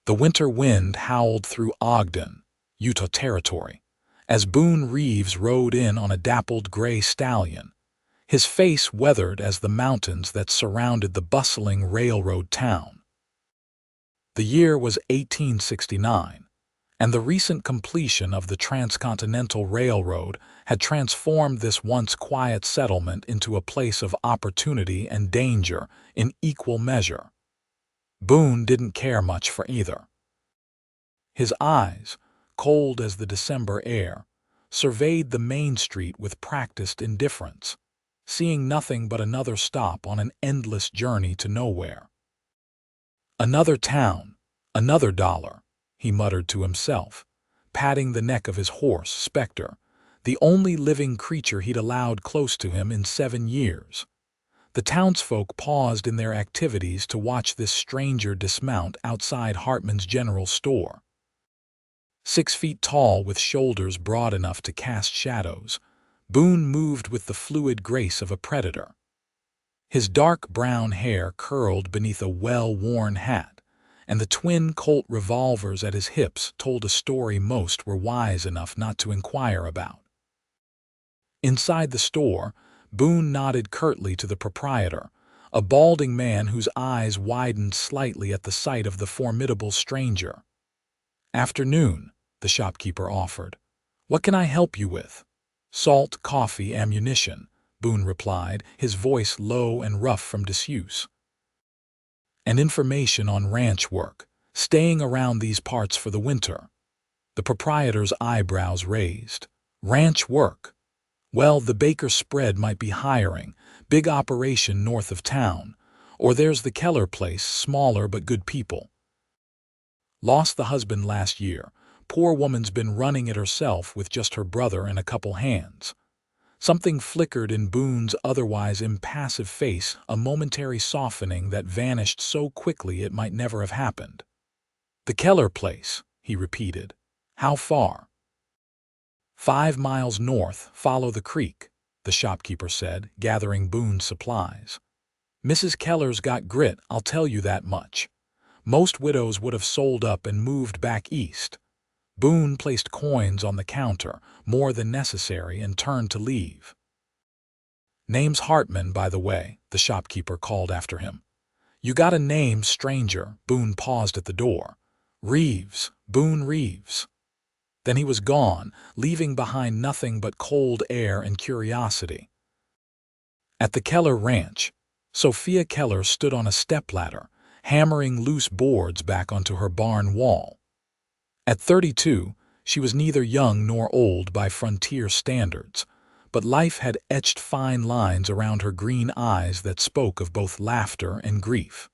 The winter wind howled through Ogden, Utah Territory, as Boone Reeves rode in on a dappled gray stallion, his face weathered as the mountains that surrounded the bustling railroad town. The year was 1869, and the recent completion of the Transcontinental Railroad had transformed this once quiet settlement into a place of opportunity and danger in equal measure. Boone didn't care much for either. His eyes, cold as the December air, surveyed the main street with practiced indifference, seeing nothing but another stop on an endless journey to nowhere. Another town, another dollar, he muttered to himself, patting the neck of his horse, Spectre, the only living creature he'd allowed close to him in 7 years. The townsfolk paused in their activities to watch this stranger dismount outside Hartman's general store. 6 feet tall with shoulders broad enough to cast shadows, Boone moved with the fluid grace of a predator. His dark brown hair curled beneath a well-worn hat, and the twin Colt revolvers at his hips told a story most were wise enough not to inquire about. Inside the store, Boone nodded curtly to the proprietor, a balding man whose eyes widened slightly at the sight of the formidable stranger. "Afternoon," the shopkeeper offered. "What can I help you with?" "Salt, coffee, ammunition," Boone replied, his voice low and rough from disuse. "And information on ranch work, staying around these parts for the winter." The proprietor's eyebrows raised. "Ranch work? Well, the Baker spread might be hiring, big operation north of town. Or there's the Keller place, smaller but good people. Lost the husband last year. Poor woman's been running it herself with just her brother and a couple hands." Something flickered in Boone's otherwise impassive face, a momentary softening that vanished so quickly it might never have happened. "The Keller place," he repeated. "How far?" 5 miles north, follow the creek," the shopkeeper said, gathering Boone's supplies. "Mrs. Keller's got grit, I'll tell you that much. Most widows would have sold up and moved back east." Boone placed coins on the counter, more than necessary, and turned to leave. "Name's Hartman, by the way," the shopkeeper called after him. "You got a name, stranger." Boone paused at the door. "Reeves, Boone Reeves." Then he was gone, leaving behind nothing but cold air and curiosity. At the Keller ranch, Sophia Keller stood on a stepladder, hammering loose boards back onto her barn wall. At 32, she was neither young nor old by frontier standards, but life had etched fine lines around her green eyes that spoke of both laughter and grief.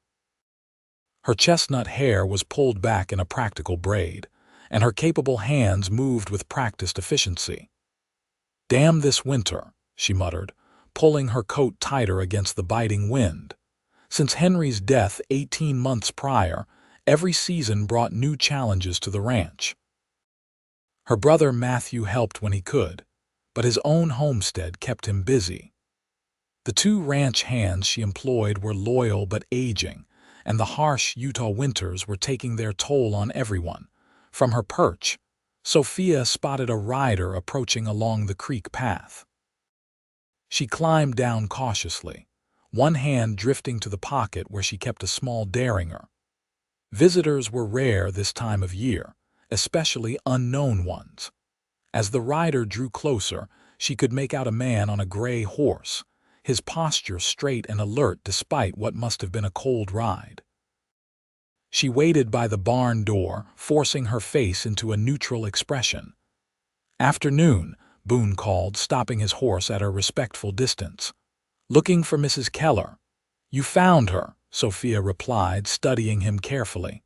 Her chestnut hair was pulled back in a practical braid, and her capable hands moved with practiced efficiency. "Damn this winter," she muttered, pulling her coat tighter against the biting wind. Since Henry's death 18 months prior, every season brought new challenges to the ranch. Her brother Matthew helped when he could, but his own homestead kept him busy. The 2 ranch hands she employed were loyal but aging, and the harsh Utah winters were taking their toll on everyone. From her perch, Sophia spotted a rider approaching along the creek path. She climbed down cautiously, one hand drifting to the pocket where she kept a small derringer. Visitors were rare this time of year, especially unknown ones. As the rider drew closer, she could make out a man on a gray horse, his posture straight and alert despite what must have been a cold ride. She waited by the barn door, forcing her face into a neutral expression. "Afternoon," Boone called, stopping his horse at a respectful distance. "Looking for Mrs. Keller." "You found her," Sophia replied, studying him carefully.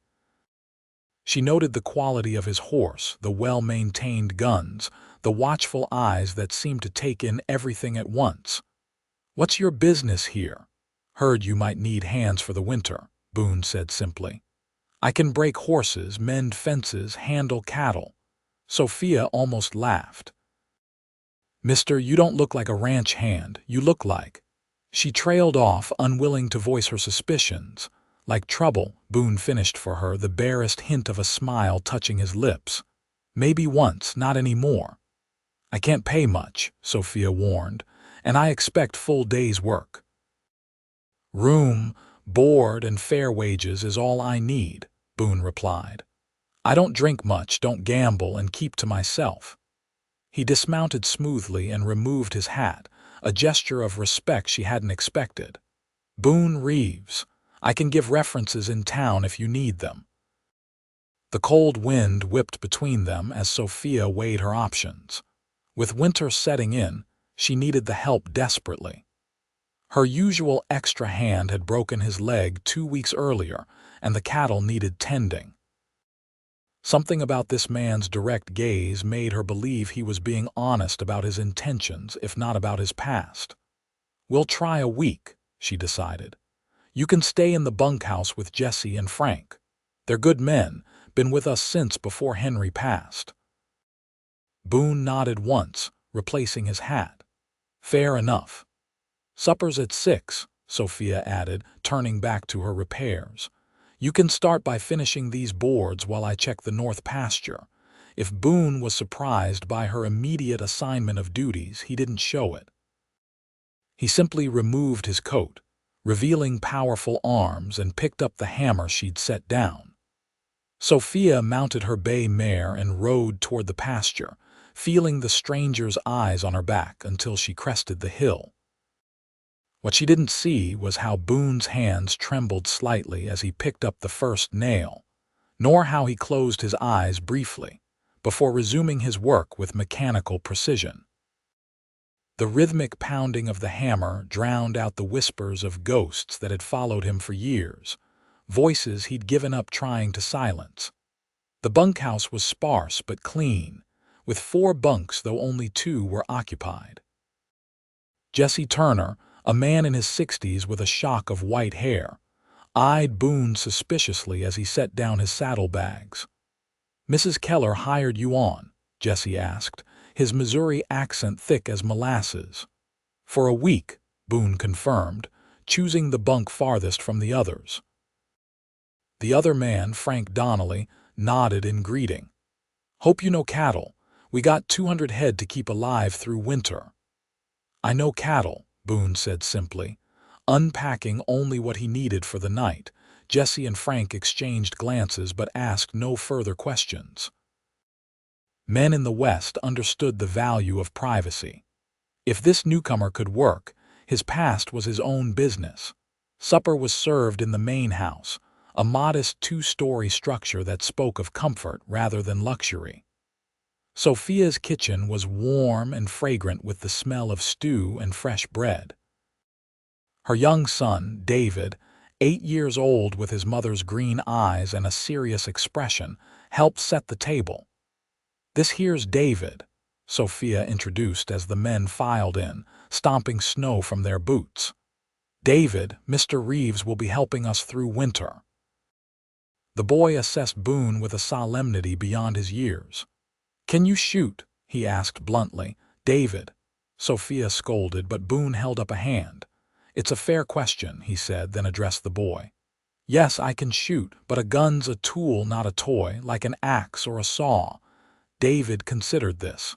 She noted the quality of his horse, the well-maintained guns, the watchful eyes that seemed to take in everything at once. "What's your business here?" "Heard you might need hands for the winter," Boone said simply. "I can break horses, mend fences, handle cattle." Sophia almost laughed. "Mister, you don't look like a ranch hand. You look like—" She trailed off, unwilling to voice her suspicions, Like trouble, Boone finished for her, the barest hint of a smile touching his lips. Maybe once, not anymore. I can't pay much, Sophia warned, and I expect full day's work. Room, board, and fair wages is all I need, Boone replied. I don't drink much, don't gamble, and keep to myself. He dismounted smoothly and removed his hat, a gesture of respect she hadn't expected. Boone Reeves. I can give references in town if you need them. The cold wind whipped between them as Sophia weighed her options. With winter setting in, she needed the help desperately. Her usual extra hand had broken his leg 2 weeks earlier, and the cattle needed tending. Something about this man's direct gaze made her believe he was being honest about his intentions, if not about his past. We'll try a week, she decided. You can stay in the bunkhouse with Jesse and Frank. They're good men, been with us since before Henry passed. Boone nodded once, replacing his hat. Fair enough. Supper's at 6, Sophia added, turning back to her repairs. You can start by finishing these boards while I check the north pasture. If Boone was surprised by her immediate assignment of duties, he didn't show it. He simply removed his coat, revealing powerful arms, and picked up the hammer she'd set down. Sophia mounted her bay mare and rode toward the pasture, feeling the stranger's eyes on her back until she crested the hill. What she didn't see was how Boone's hands trembled slightly as he picked up the first nail, nor how he closed his eyes briefly, before resuming his work with mechanical precision. The rhythmic pounding of the hammer drowned out the whispers of ghosts that had followed him for years, voices he'd given up trying to silence. The bunkhouse was sparse but clean, with 4 bunks though only 2 were occupied. Jesse Turner, a man in his 60s with a shock of white hair, eyed Boone suspiciously as he set down his saddlebags. Mrs. Keller hired you on, Jesse asked, his Missouri accent thick as molasses. For a week, Boone confirmed, choosing the bunk farthest from the others. The other man, Frank Donnelly, nodded in greeting. Hope you know cattle. We got 200 head to keep alive through winter. I know cattle, Boone said simply. Unpacking only what he needed for the night, Jesse and Frank exchanged glances but asked no further questions. Men in the West understood the value of privacy. If this newcomer could work, his past was his own business. Supper was served in the main house, a modest 2-story structure that spoke of comfort rather than luxury. Sophia's kitchen was warm and fragrant with the smell of stew and fresh bread. Her young son, David, 8 years old with his mother's green eyes and a serious expression, helped set the table. This here's David, Sophia introduced as the men filed in, stomping snow from their boots. David, Mr. Reeves will be helping us through winter. The boy assessed Boone with a solemnity beyond his years. Can you shoot? He asked bluntly. David. Sophia scolded, but Boone held up a hand. It's a fair question, he said, then addressed the boy. Yes, I can shoot, but a gun's a tool, not a toy, like an axe or a saw. David considered this.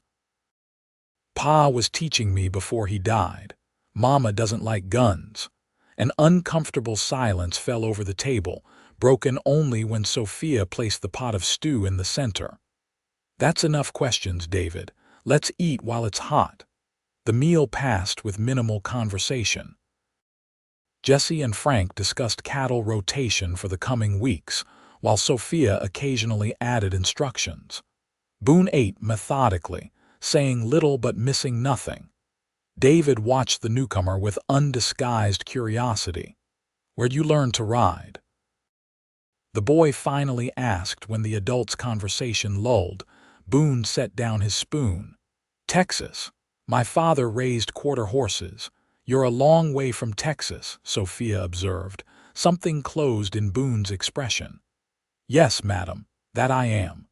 Pa was teaching me before he died. Mama doesn't like guns. An uncomfortable silence fell over the table, broken only when Sophia placed the pot of stew in the center. That's enough questions, David. Let's eat while it's hot. The meal passed with minimal conversation. Jesse and Frank discussed cattle rotation for the coming weeks, while Sophia occasionally added instructions. Boone ate methodically, saying little but missing nothing. David watched the newcomer with undisguised curiosity. Where'd you learn to ride? The boy finally asked when the adults' conversation lulled. Boone set down his spoon. Texas. My father raised quarter horses. You're a long way from Texas, Sophia observed. Something closed in Boone's expression. Yes, madam, that I am.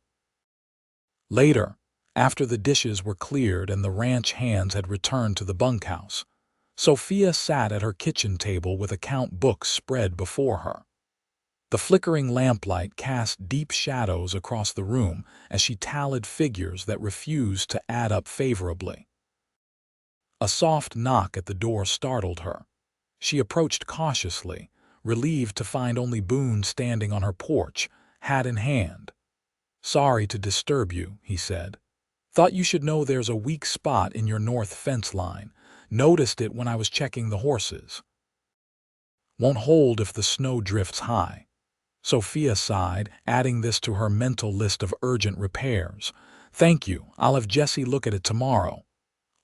Later, after the dishes were cleared and the ranch hands had returned to the bunkhouse, Sophia sat at her kitchen table with account books spread before her. The flickering lamplight cast deep shadows across the room as she tallied figures that refused to add up favorably. A soft knock at the door startled her. She approached cautiously, relieved to find only Boone standing on her porch, hat in hand. "Sorry to disturb you," he said. "Thought you should know there's a weak spot in your north fence line. Noticed it when I was checking the horses. Won't hold if the snow drifts high." Sophia sighed, adding this to her mental list of urgent repairs. "Thank you, I'll have Jesse look at it tomorrow."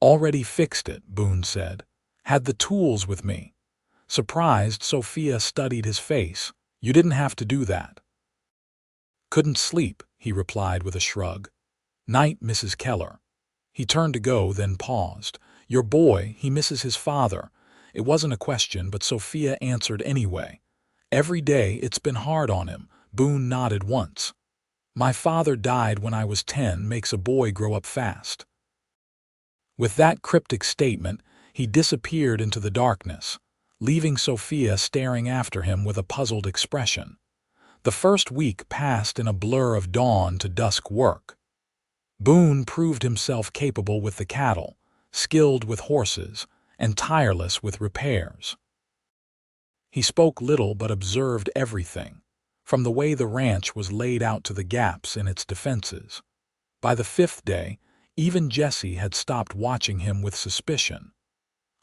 "Already fixed it," Boone said. "Had the tools with me." Surprised, Sophia studied his face. "You didn't have to do that." "Couldn't sleep," he replied with a shrug. "Night, Mrs. Keller." He turned to go, then paused. "Your boy, he misses his father." It wasn't a question, but Sophia answered anyway. "Every day it's been hard on him." Boone nodded once. "My father died when I was 10, makes a boy grow up fast." With that cryptic statement, he disappeared into the darkness, leaving Sophia staring after him with a puzzled expression. The first week passed in a blur of dawn to dusk work. Boone proved himself capable with the cattle, skilled with horses, and tireless with repairs. He spoke little but observed everything, from the way the ranch was laid out to the gaps in its defenses. By the 5th day, even Jesse had stopped watching him with suspicion.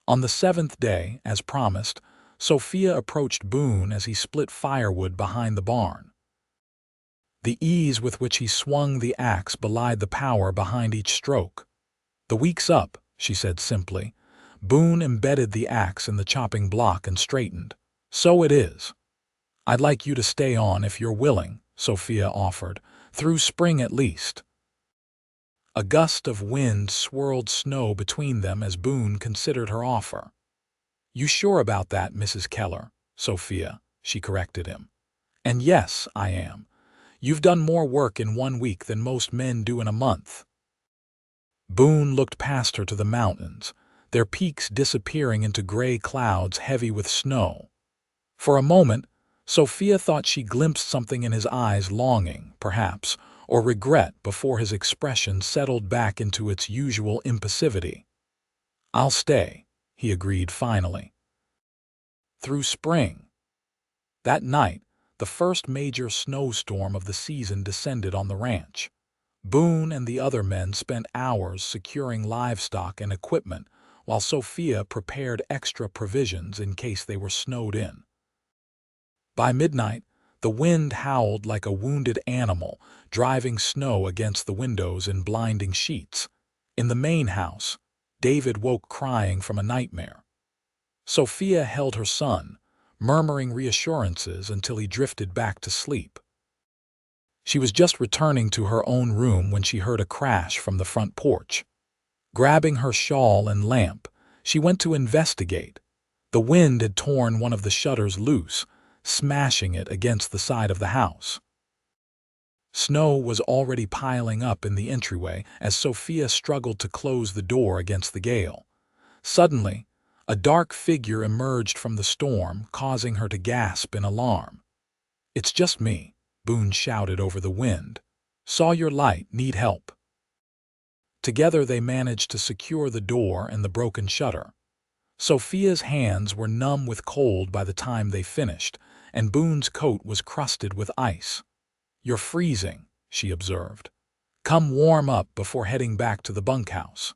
On the 7th day, as promised, Sophia approached Boone as he split firewood behind the barn. The ease with which he swung the axe belied the power behind each stroke. "The week's up," she said simply. Boone embedded the axe in the chopping block and straightened. "So it is." "I'd like you to stay on if you're willing," Sophia offered, "through spring at least." A gust of wind swirled snow between them as Boone considered her offer. "You sure about that, Mrs. Keller?" "Sophia," she corrected him. "And yes, I am. You've done more work in 1 week than most men do in a month." Boone looked past her to the mountains, their peaks disappearing into gray clouds heavy with snow. For a moment, Sophia thought she glimpsed something in his eyes, longing, perhaps, or regret, before his expression settled back into its usual impassivity. "I'll stay," he agreed finally. Through spring. That night, the first major snowstorm of the season descended on the ranch. Boone and the other men spent hours securing livestock and equipment while Sophia prepared extra provisions in case they were snowed in. By midnight, the wind howled like a wounded animal, driving snow against the windows in blinding sheets. In the main house, David woke crying from a nightmare. Sophia held her son, murmuring reassurances until he drifted back to sleep. She was just returning to her own room when she heard a crash from the front porch. Grabbing her shawl and lamp, she went to investigate. The wind had torn one of the shutters loose, smashing it against the side of the house. Snow was already piling up in the entryway as Sophia struggled to close the door against the gale. Suddenly, a dark figure emerged from the storm, causing her to gasp in alarm. "It's just me," Boone shouted over the wind. "Saw your light, need help." Together they managed to secure the door and the broken shutter. Sophia's hands were numb with cold by the time they finished, and Boone's coat was crusted with ice. "You're freezing," she observed. "Come warm up before heading back to the bunkhouse."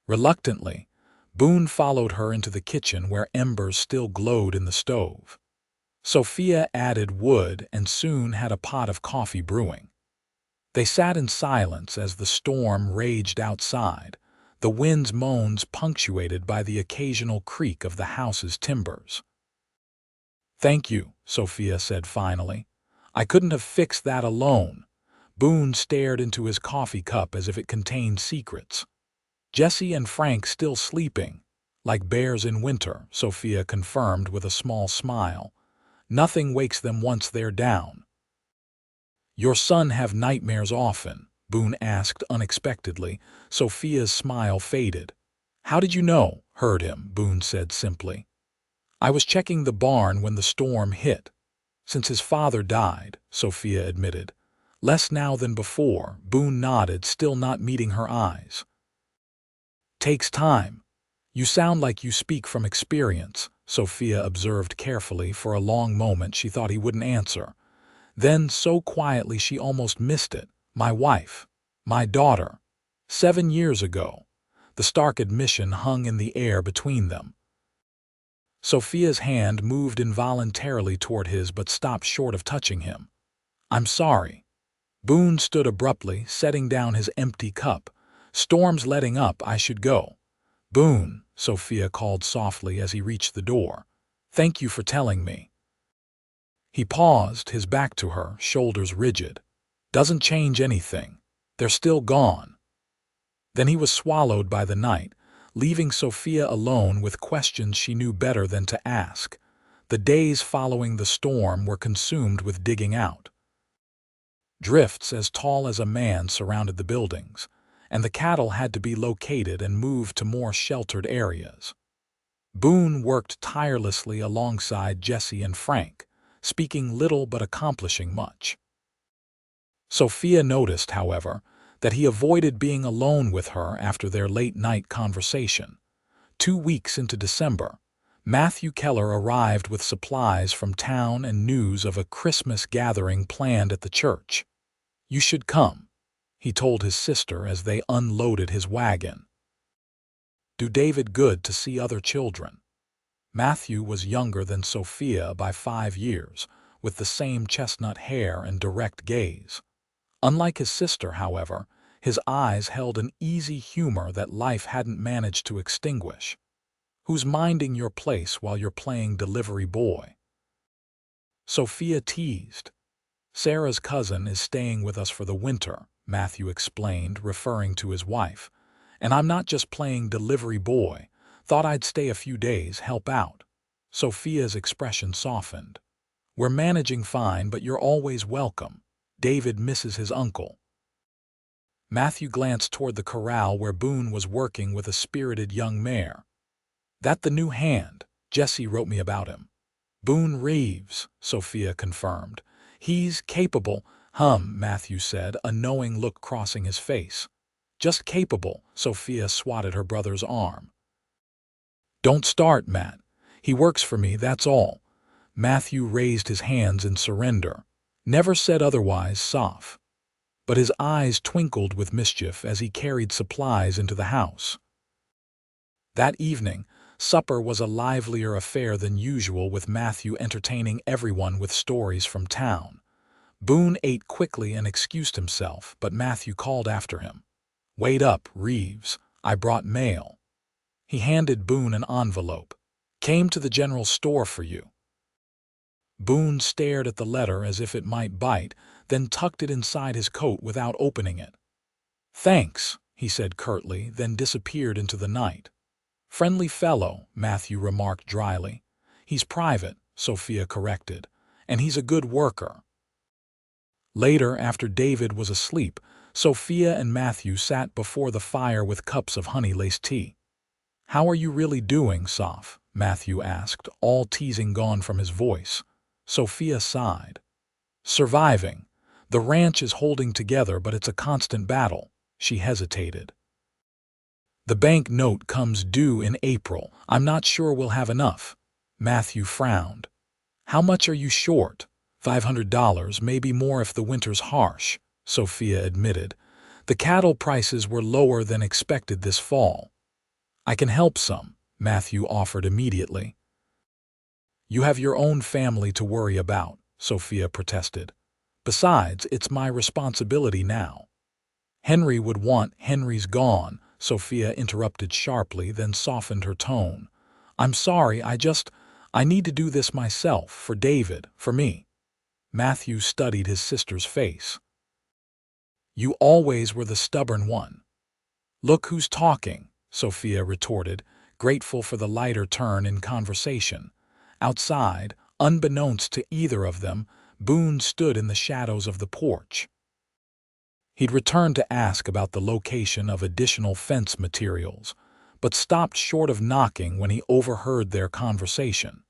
Reluctantly, Boone followed her into the kitchen where embers still glowed in the stove. Sophia added wood and soon had a pot of coffee brewing. They sat in silence as the storm raged outside, the wind's moans punctuated by the occasional creak of the house's timbers. "Thank you," Sophia said finally. "I couldn't have fixed that alone." Boone stared into his coffee cup as if it contained secrets. "Jesse and Frank still sleeping, like bears in winter," Sophia confirmed with a small smile. "Nothing wakes them once they're down." "Your son have nightmares often?" Boone asked unexpectedly. Sophia's smile faded. "How did you know?" "Heard him," Boone said simply. "I was checking the barn when the storm hit." Since his father died, Sophia admitted. Less now than before, Boone nodded, still not meeting her eyes. Takes time. You sound like you speak from experience, Sophia observed carefully. For a long moment she thought he wouldn't answer. Then, so quietly she almost missed it, my wife, my daughter. 7 years ago. The stark admission hung in the air between them. Sophia's hand moved involuntarily toward his but stopped short of touching him. I'm sorry. Boone stood abruptly, setting down his empty cup. Storm's letting up, I should go. Boone, Sophia called softly as he reached the door. Thank you for telling me. He paused, his back to her, shoulders rigid. Doesn't change anything. They're still gone. Then he was swallowed by the night, leaving Sophia alone with questions she knew better than to ask. The days following the storm were consumed with digging out. Drifts as tall as a man surrounded the buildings, and the cattle had to be located and moved to more sheltered areas. Boone worked tirelessly alongside Jesse and Frank, speaking little but accomplishing much. Sophia noticed, however, that he avoided being alone with her after their late-night conversation. 2 weeks into December, Matthew Keller arrived with supplies from town and news of a Christmas gathering planned at the church. You should come, he told his sister as they unloaded his wagon. Do David good to see other children. Matthew was younger than Sophia by 5 years, with the same chestnut hair and direct gaze. Unlike his sister, however, his eyes held an easy humor that life hadn't managed to extinguish. Who's minding your place while you're playing delivery boy? Sophia teased. Sarah's cousin is staying with us for the winter, Matthew explained, referring to his wife. And I'm not just playing delivery boy. Thought I'd stay a few days, help out. Sophia's expression softened. We're managing fine, but you're always welcome. David misses his uncle. Matthew glanced toward the corral where Boone was working with a spirited young mare. That the new hand? Jesse wrote me about him. Boone Reeves, Sophia confirmed. He's capable, Matthew said, a knowing look crossing his face. Just capable, Sophia swatted her brother's arm. Don't start, Matt. He works for me, that's all. Matthew raised his hands in surrender. Never said otherwise, Soph. But his eyes twinkled with mischief as he carried supplies into the house. That evening, supper was a livelier affair than usual, with Matthew entertaining everyone with stories from town. Boone ate quickly and excused himself, but Matthew called after him. Wait up, Reeves. I brought mail. He handed Boone an envelope. Came to the general store for you. Boone stared at the letter as if it might bite, then tucked it inside his coat without opening it. Thanks, he said curtly, then disappeared into the night. Friendly fellow, Matthew remarked dryly. He's private, Sophia corrected, and he's a good worker. Later, after David was asleep, Sophia and Matthew sat before the fire with cups of honey-laced tea. How are you really doing, Soph? Matthew asked, all teasing gone from his voice. Sophia sighed. Surviving. The ranch is holding together, but it's a constant battle. She hesitated. The bank note comes due in April. I'm not sure we'll have enough. Matthew frowned. How much are you short? $500, maybe more if the winter's harsh, Sophia admitted. The cattle prices were lower than expected this fall. I can help some, Matthew offered immediately. You have your own family to worry about, Sophia protested. Besides, it's my responsibility now. Henry would want. Henry's gone, Sophia interrupted sharply, then softened her tone. I'm sorry, I need to do this myself, for David, for me. Matthew studied his sister's face. You always were the stubborn one. Look who's talking, Sophia retorted, grateful for the lighter turn in conversation. Outside, unbeknownst to either of them, Boone stood in the shadows of the porch. He'd returned to ask about the location of additional fence materials, but stopped short of knocking when he overheard their conversation.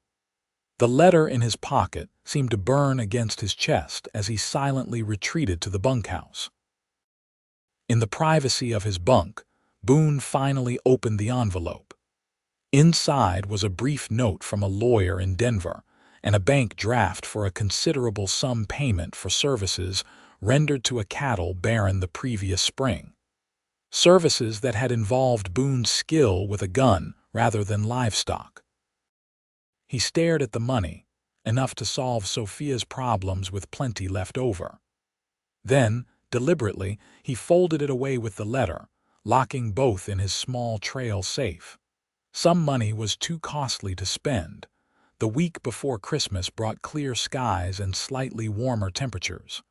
The letter in his pocket, seemed to burn against his chest as he silently retreated to the bunkhouse. In the privacy of his bunk, Boone finally opened the envelope. Inside was a brief note from a lawyer in Denver and a bank draft for a considerable sum payment for services rendered to a cattle baron the previous spring. Services that had involved Boone's skill with a gun rather than livestock. He stared at the money, enough to solve Sophia's problems with plenty left over. Then, deliberately, he folded it away with the letter, locking both in his small trail safe. Some money was too costly to spend. The week before Christmas brought clear skies and slightly warmer temperatures.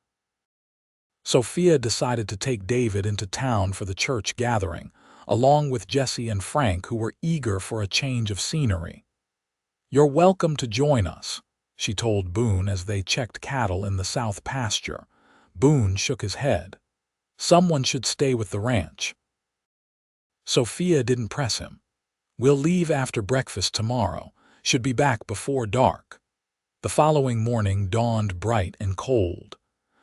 Sophia decided to take David into town for the church gathering, along with Jesse and Frank, who were eager for a change of scenery. "You're welcome to join us," she told Boone as they checked cattle in the south pasture. Boone shook his head. Someone should stay with the ranch. Sophia didn't press him. "We'll leave after breakfast tomorrow. Should be back before dark." The following morning dawned bright and cold.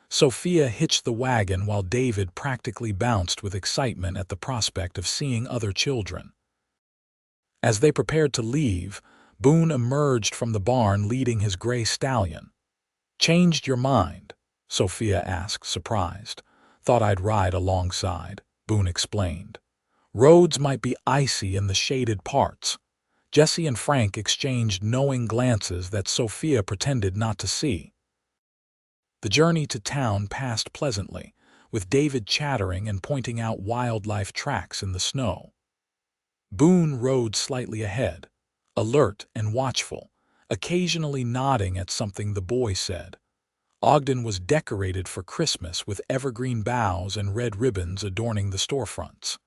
Sophia hitched the wagon while David practically bounced with excitement at the prospect of seeing other children. As they prepared to leave, Boone emerged from the barn leading his gray stallion. "Changed your mind?" Sophia asked, surprised. "Thought I'd ride alongside," Boone explained. "Roads might be icy in the shaded parts." Jesse and Frank exchanged knowing glances that Sophia pretended not to see. The journey to town passed pleasantly, with David chattering and pointing out wildlife tracks in the snow. Boone rode slightly ahead, alert and watchful, occasionally nodding at something the boy said. Ogden was decorated for Christmas with evergreen boughs and red ribbons adorning the storefronts.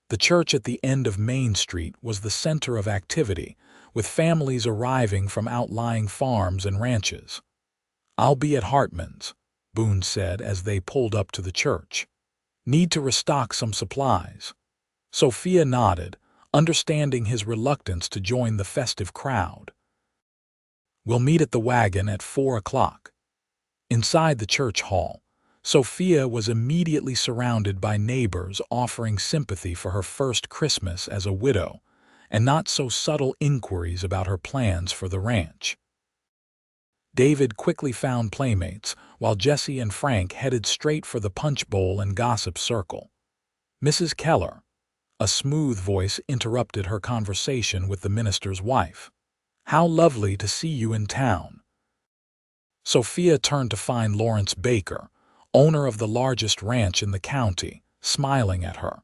The church at the end of Main Street was the center of activity, with families arriving from outlying farms and ranches. "I'll be at Hartman's," Boone said as they pulled up to the church. "Need to restock some supplies." Sophia nodded, understanding his reluctance to join the festive crowd. "We'll meet at the wagon at 4 o'clock. Inside the church hall, Sophia was immediately surrounded by neighbors offering sympathy for her first Christmas as a widow, and not so subtle inquiries about her plans for the ranch. David quickly found playmates, while Jesse and Frank headed straight for the punch bowl and gossip circle. Mrs. Keller, a smooth voice, interrupted her conversation with the minister's wife. "How lovely to see you in town." Sophia turned to find Lawrence Baker, owner of the largest ranch in the county, smiling at her.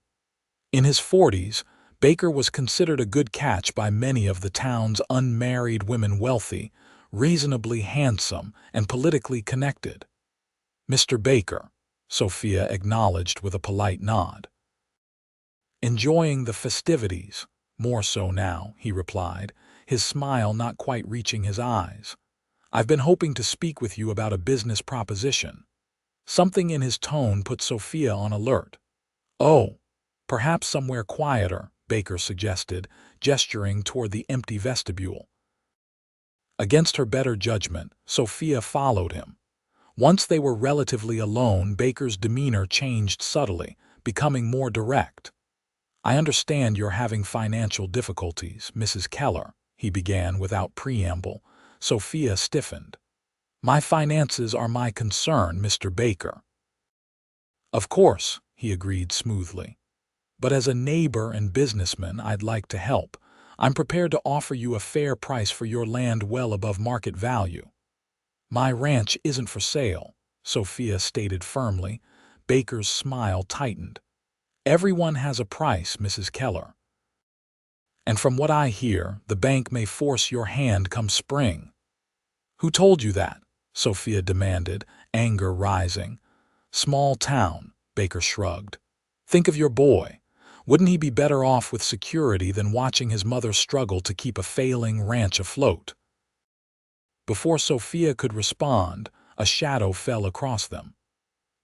In his 40s, Baker was considered a good catch by many of the town's unmarried women, wealthy, reasonably handsome, and politically connected. "Mr. Baker," Sophia acknowledged with a polite nod. "Enjoying the festivities, more so now," he replied, his smile not quite reaching his eyes. "I've been hoping to speak with you about a business proposition." Something in his tone put Sophia on alert. "Oh, perhaps somewhere quieter," Baker suggested, gesturing toward the empty vestibule. Against her better judgment, Sophia followed him. Once they were relatively alone, Baker's demeanor changed subtly, becoming more direct. "I understand you're having financial difficulties, Mrs. Keller," he began without preamble. Sophia stiffened. "My finances are my concern, Mr. Baker." "Of course," he agreed smoothly. "But as a neighbor and businessman, I'd like to help. I'm prepared to offer you a fair price for your land well above market value." "My ranch isn't for sale," Sophia stated firmly. Baker's smile tightened. "Everyone has a price, Mrs. Keller. And from what I hear, the bank may force your hand come spring." "Who told you that?" Sophia demanded, anger rising. "Small town," Baker shrugged. "Think of your boy. Wouldn't he be better off with security than watching his mother struggle to keep a failing ranch afloat?" Before Sophia could respond, a shadow fell across them.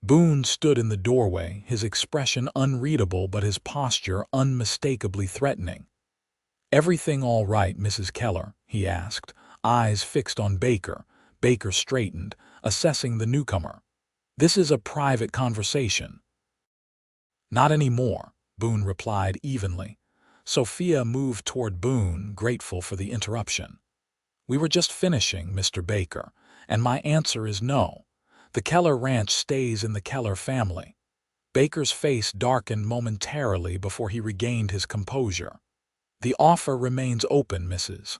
Boone stood in the doorway, his expression unreadable but his posture unmistakably threatening. "Everything all right, Mrs. Keller?" he asked, eyes fixed on Baker. Baker straightened, assessing the newcomer. "This is a private conversation." "Not anymore," Boone replied evenly. Sophia moved toward Boone, grateful for the interruption. "We were just finishing, Mr. Baker, and my answer is no. The Keller ranch stays in the Keller family." Baker's face darkened momentarily before he regained his composure. "The offer remains open, Mrs.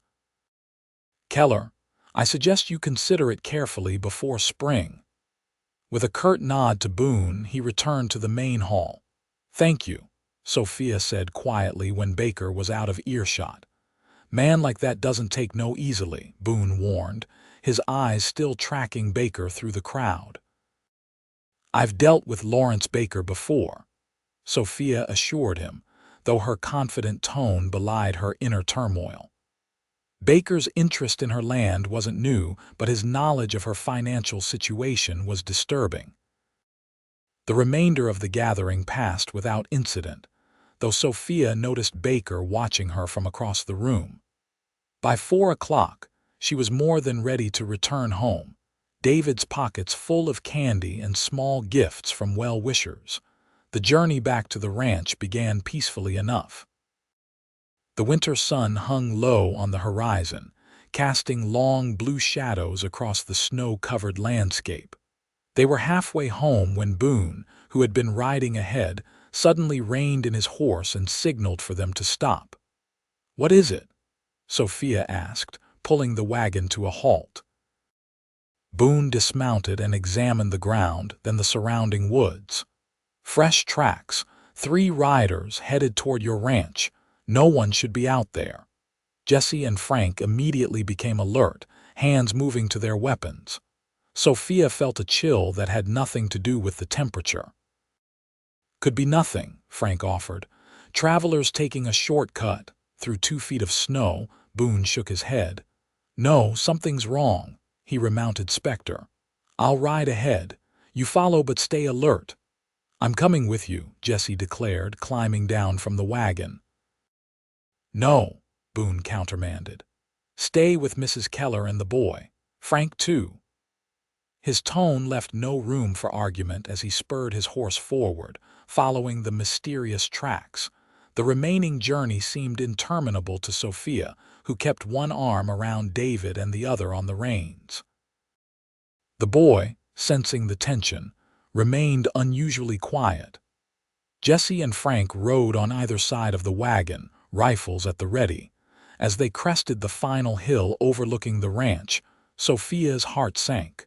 Keller. I suggest you consider it carefully before spring." With a curt nod to Boone, he returned to the main hall. "Thank you," Sophia said quietly when Baker was out of earshot. "Man like that doesn't take no easily," Boone warned, his eyes still tracking Baker through the crowd. "I've dealt with Lawrence Baker before," Sophia assured him, though her confident tone belied her inner turmoil. Baker's interest in her land wasn't new, but his knowledge of her financial situation was disturbing. The remainder of the gathering passed without incident, though Sophia noticed Baker watching her from across the room. By 4 o'clock, she was more than ready to return home, David's pockets full of candy and small gifts from well-wishers. The journey back to the ranch began peacefully enough. The winter sun hung low on the horizon, casting long blue shadows across the snow-covered landscape. They were halfway home when Boone, who had been riding ahead, suddenly reined in his horse and signaled for them to stop. "What is it?" Sophia asked, pulling the wagon to a halt. Boone dismounted and examined the ground, then the surrounding woods. "Fresh tracks, 3 riders headed toward your ranch. No one should be out there." Jesse and Frank immediately became alert, hands moving to their weapons. Sophia felt a chill that had nothing to do with the temperature. "Could be nothing," Frank offered. "Travelers taking a shortcut through 2 feet of snow." Boone shook his head. "No, something's wrong." He remounted Spectre. "I'll ride ahead. You follow but stay alert." "I'm coming with you," Jesse declared, climbing down from the wagon. "No," Boone countermanded. "Stay with Mrs. Keller and the boy. Frank, too." His tone left no room for argument as he spurred his horse forward, following the mysterious tracks. The remaining journey seemed interminable to Sophia, who kept one arm around David and the other on the reins. The boy, sensing the tension, remained unusually quiet. Jesse and Frank rode on either side of the wagon, rifles at the ready. As they crested the final hill overlooking the ranch, Sophia's heart sank.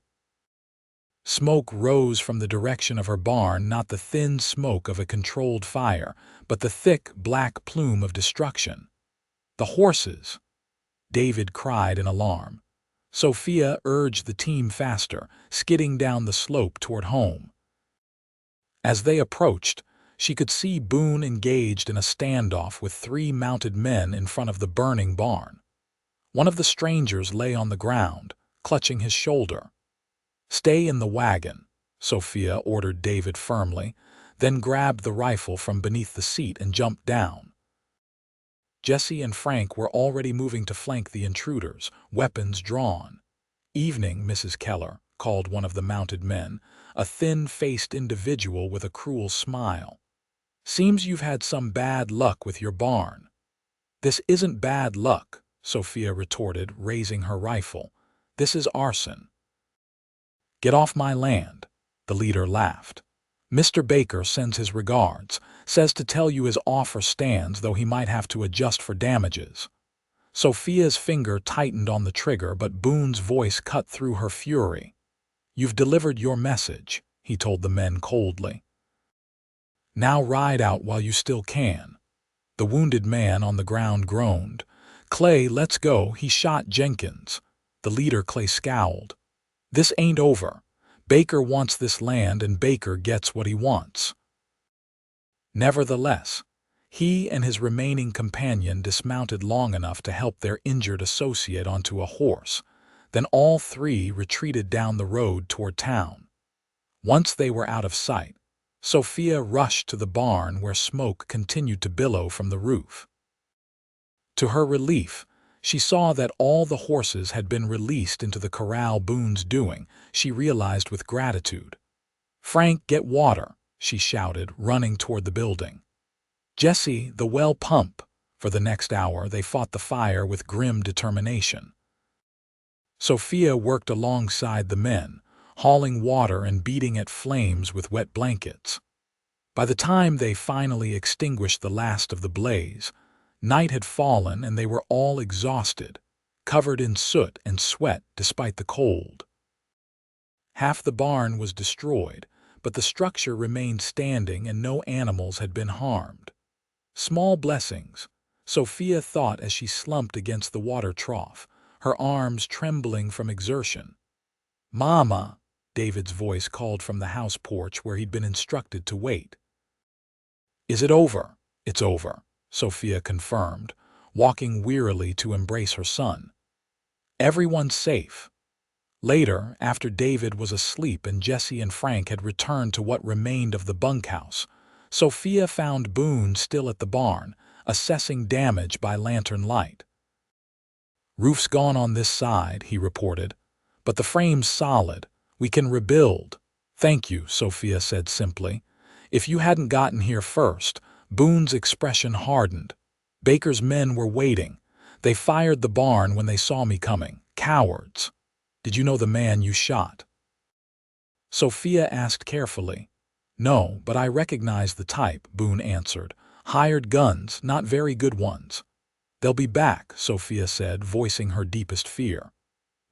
Smoke rose from the direction of her barn, not the thin smoke of a controlled fire, but the thick, black plume of destruction. "The horses!" David cried in alarm. Sophia urged the team faster, skidding down the slope toward home. As they approached, she could see Boone engaged in a standoff with 3 mounted men in front of the burning barn. One of the strangers lay on the ground, clutching his shoulder. "Stay in the wagon," Sophia ordered David firmly, then grabbed the rifle from beneath the seat and jumped down. Jesse and Frank were already moving to flank the intruders, weapons drawn. "Evening, Mrs. Keller," called one of the mounted men, a thin-faced individual with a cruel smile. "Seems you've had some bad luck with your barn." "This isn't bad luck," Sophia retorted, raising her rifle. "This is arson." "Get off my land," the leader laughed. "Mr. Baker sends his regards, says to tell you his offer stands, though he might have to adjust for damages." Sophia's finger tightened on the trigger, but Boone's voice cut through her fury. "You've delivered your message," he told the men coldly. "Now ride out while you still can." The wounded man on the ground groaned. "Clay, let's go. He shot Jenkins." The leader, Clay, scowled. "This ain't over. Baker wants this land and Baker gets what he wants." Nevertheless, he and his remaining companion dismounted long enough to help their injured associate onto a horse. Then all 3 retreated down the road toward town. Once they were out of sight, Sophia rushed to the barn where smoke continued to billow from the roof. To her relief, She saw that all the horses had been released into the corral Boone's doing. She realized with gratitude. "Frank, get water," she shouted, running toward the building. "Jesse, the well pump." For the next hour they fought the fire with grim determination. Sophia worked alongside the men, hauling water and beating at flames with wet blankets. By the time they finally extinguished the last of the blaze, night had fallen and they were all exhausted, covered in soot and sweat despite the cold. Half the barn was destroyed, but the structure remained standing and no animals had been harmed. Small blessings, Sophia thought as she slumped against the water trough, her arms trembling from exertion. "Mama," David's voice called from the house porch where he'd been instructed to wait. "Is it over?" "It's over," Sophia confirmed, walking wearily to embrace her son. "Everyone's safe." Later, after David was asleep and Jesse and Frank had returned to what remained of the bunkhouse, Sophia found Boone still at the barn, assessing damage by lantern light. "Roof's gone on this side," he reported, "but the frame's solid. We can rebuild." "Thank you," Sophia said simply. "If you hadn't gotten here first." Boone's expression hardened. "Baker's men were waiting. They fired the barn when they saw me coming. Cowards." "Did you know the man you shot?" Sophia asked carefully. "No, but I recognize the type," Boone answered. "Hired guns, not very good ones." "They'll be back," Sophia said, voicing her deepest fear.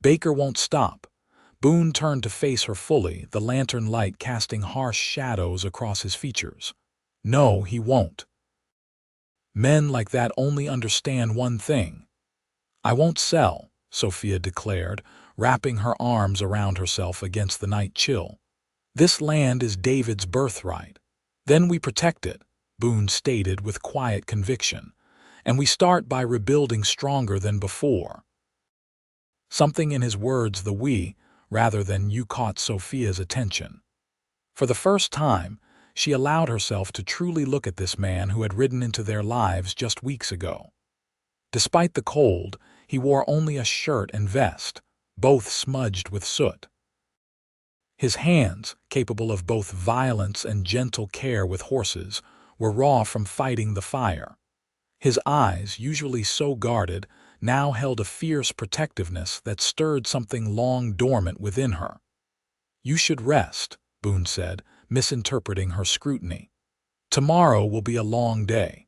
"Baker won't stop." Boone turned to face her fully, the lantern light casting harsh shadows across his features. "No, he won't. Men like that only understand one thing." "I won't sell," Sophia declared, wrapping her arms around herself against the night chill. "This land is David's birthright. Then we protect it," Boone stated with quiet conviction, "and we start by rebuilding stronger than before." Something in his words, the "we," rather than "you," caught Sophia's attention. For the first time, she allowed herself to truly look at this man who had ridden into their lives just weeks ago. Despite the cold, he wore only a shirt and vest, both smudged with soot. His hands, capable of both violence and gentle care with horses, were raw from fighting the fire. His eyes, usually so guarded, now held a fierce protectiveness that stirred something long dormant within her. "You should rest," Boone said, misinterpreting her scrutiny. "Tomorrow will be a long day."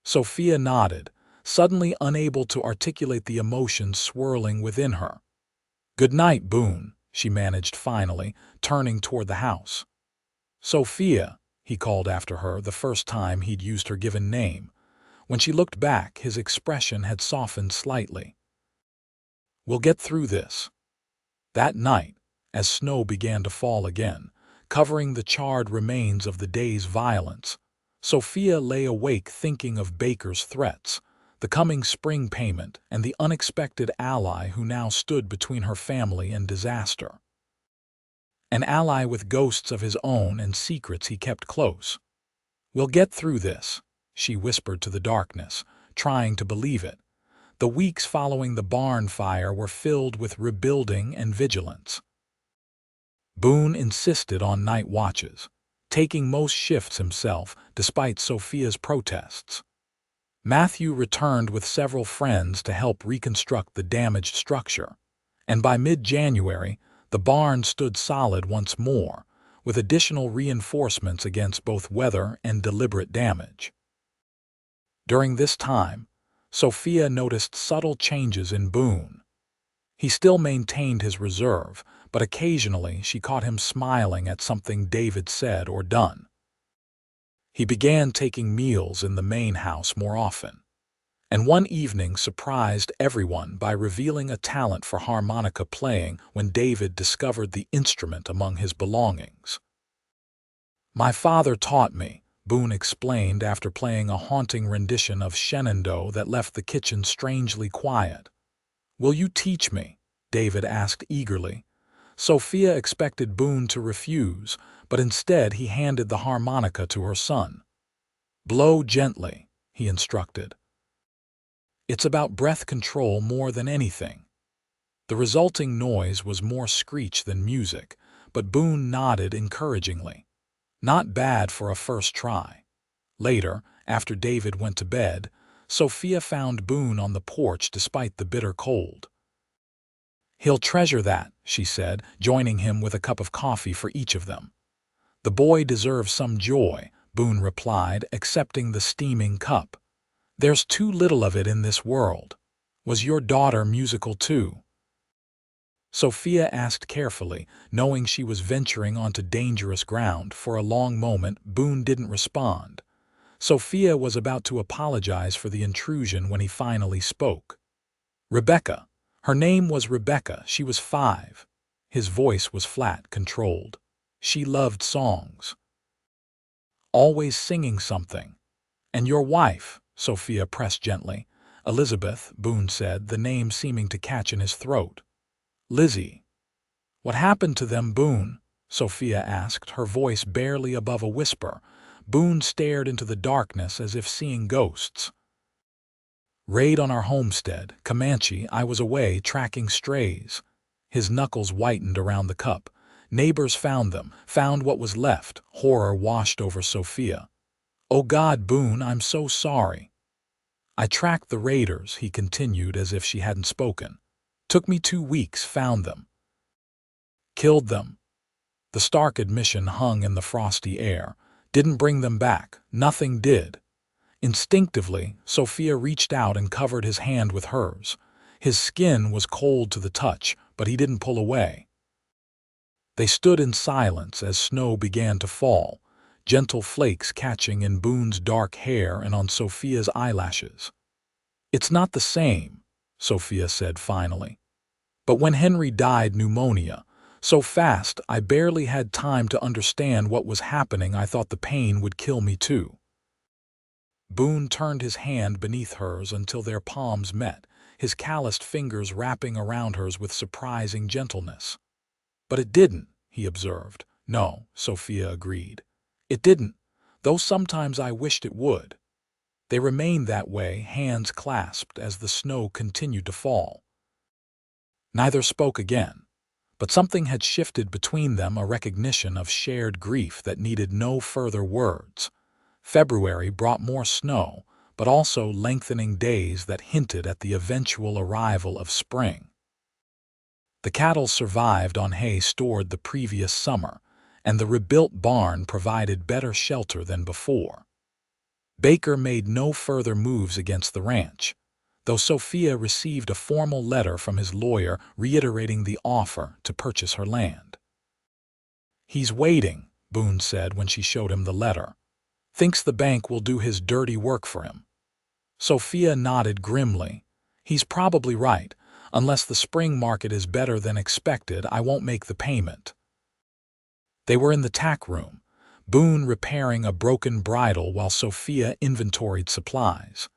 Sophia nodded, suddenly unable to articulate the emotions swirling within her. "Good night, Boone," she managed finally, turning toward the house. "Sophia," he called after her the first time he'd used her given name. When she looked back, his expression had softened slightly. "We'll get through this." That night, as snow began to fall again, covering the charred remains of the day's violence, Sophia lay awake thinking of Baker's threats, the coming spring payment, and the unexpected ally who now stood between her family and disaster. An ally with ghosts of his own and secrets he kept close. "We'll get through this," she whispered to the darkness, trying to believe it. The weeks following the barn fire were filled with rebuilding and vigilance. Boone insisted on night watches, taking most shifts himself despite Sophia's protests. Matthew returned with several friends to help reconstruct the damaged structure, and by mid-January, the barn stood solid once more, with additional reinforcements against both weather and deliberate damage. During this time, Sophia noticed subtle changes in Boone. He still maintained his reserve, but occasionally she caught him smiling at something David said or done. He began taking meals in the main house more often, and one evening surprised everyone by revealing a talent for harmonica playing when David discovered the instrument among his belongings. "My father taught me," Boone explained after playing a haunting rendition of Shenandoah that left the kitchen strangely quiet. "Will you teach me?" David asked eagerly. Sophia expected Boone to refuse, but instead he handed the harmonica to her son. "Blow gently," he instructed. It's about breath control more than anything." The resulting noise was more screech than music, but Boone nodded encouragingly. Not bad for a first try. Later, after David went to bed, Sophia found Boone on the porch despite the bitter cold. "He'll treasure that," she said, joining him with a cup of coffee for each of them. "The boy deserves some joy," Boone replied, accepting the steaming cup. "There's too little of it in this world. Was your daughter musical too?" Sophia asked carefully, knowing she was venturing onto dangerous ground. For a long moment, Boone didn't respond. Sophia was about to apologize for the intrusion when he finally spoke. "Rebecca. Her name was Rebecca. She was 5. His voice was flat, controlled. "She loved songs. Always singing something." "And your wife?" Sophia pressed gently. "Elizabeth," Boone said, the name seeming to catch in his throat. "Lizzie." "What happened to them, Boone?" Sophia asked, her voice barely above a whisper. Boone stared into the darkness as if seeing ghosts. "Raid on our homestead, Comanche. I was away tracking strays." His knuckles whitened around the cup. "Neighbors found them, found what was left." Horror washed over Sophia. "Oh God, Boone, I'm so sorry." "I tracked the raiders," he continued as if she hadn't spoken. "Took me 2 weeks, found them. Killed them." The stark admission hung in the frosty air. "Didn't bring them back. Nothing did." Instinctively, Sophia reached out and covered his hand with hers. His skin was cold to the touch, but he didn't pull away. They stood in silence as snow began to fall, gentle flakes catching in Boone's dark hair and on Sophia's eyelashes. "It's not the same," Sophia said finally. "But when Henry died pneumonia, so fast I barely had time to understand what was happening. I thought the pain would kill me too." Boone turned his hand beneath hers until their palms met, his calloused fingers wrapping around hers with surprising gentleness. "But it didn't," he observed. "No," Sophia agreed. "It didn't, though sometimes I wished it would." They remained that way, hands clasped, as the snow continued to fall. Neither spoke again, but something had shifted between them, a recognition of shared grief that needed no further words. February brought more snow, but also lengthening days that hinted at the eventual arrival of spring. The cattle survived on hay stored the previous summer, and the rebuilt barn provided better shelter than before. Baker made no further moves against the ranch, though Sophia received a formal letter from his lawyer reiterating the offer to purchase her land. "He's waiting," Boone said when she showed him the letter. "Thinks the bank will do his dirty work for him." Sophia nodded grimly. "He's probably right. Unless the spring market is better than expected, I won't make the payment." They were in the tack room, Boone repairing a broken bridle while Sophia inventoried supplies.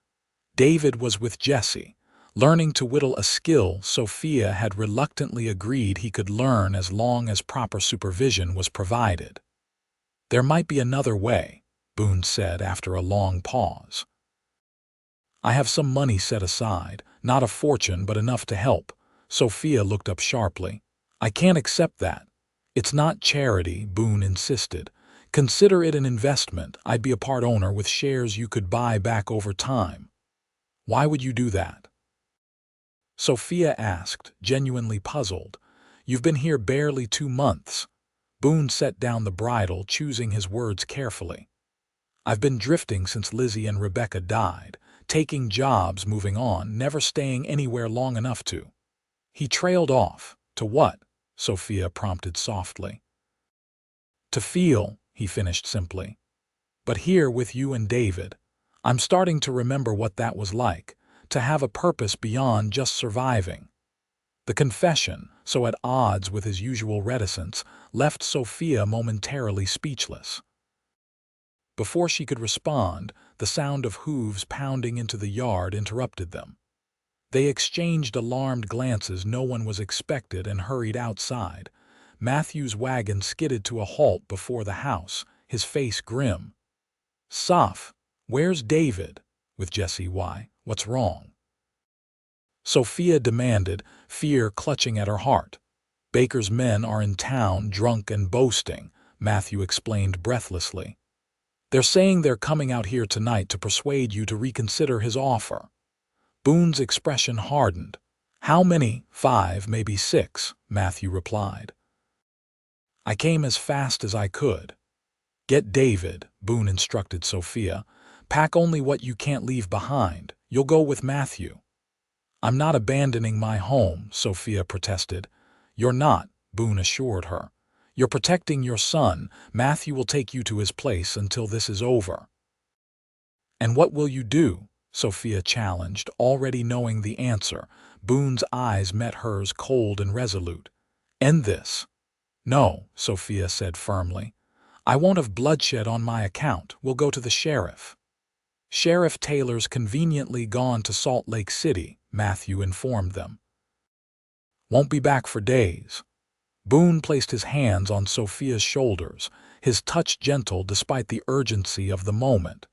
David was with Jesse, learning to whittle, a skill Sophia had reluctantly agreed he could learn as long as proper supervision was provided. "There might be another way," Boone said after a long pause. "I have some money set aside, not a fortune but enough to help." Sophia looked up sharply. "I can't accept that." "It's not charity," Boone insisted. "Consider it an investment. I'd be a part owner with shares you could buy back over time." "Why would you do that?" Sophia asked, genuinely puzzled. "You've been here barely 2 months." Boone set down the bridle, choosing his words carefully. "I've been drifting since Lizzie and Rebecca died, taking jobs, moving on, never staying anywhere long enough to." He trailed off. "To what?" Sophia prompted softly. "To feel," he finished simply. "But here with you and David, I'm starting to remember what that was like, to have a purpose beyond just surviving." The confession, so at odds with his usual reticence, left Sophia momentarily speechless. Before she could respond, the sound of hooves pounding into the yard interrupted them. They exchanged alarmed glances. No one was expected and hurried outside. Matthew's wagon skidded to a halt before the house, his face grim. "Soph, where's David?" With Jesse. "Why? What's wrong?" Sophia demanded, fear clutching at her heart. Baker's men are in town, drunk and boasting, Matthew explained breathlessly. They're saying they're coming out here tonight to persuade you to reconsider his offer. Boone's expression hardened. How many? 5, maybe 6, Matthew replied. I came as fast as I could. Get David, Boone instructed Sophia. Pack only what you can't leave behind. You'll go with Matthew. I'm not abandoning my home, Sophia protested. You're not, Boone assured her. You're protecting your son. Matthew will take you to his place until this is over. And what will you do? Sophia challenged, already knowing the answer. Boone's eyes met hers, cold and resolute. End this. No, Sophia said firmly. I won't have bloodshed on my account. We'll go to the sheriff. Sheriff Taylor's conveniently gone to Salt Lake City, Matthew informed them. Won't be back for days. Boone placed his hands on Sophia's shoulders, his touch gentle despite the urgency of the moment.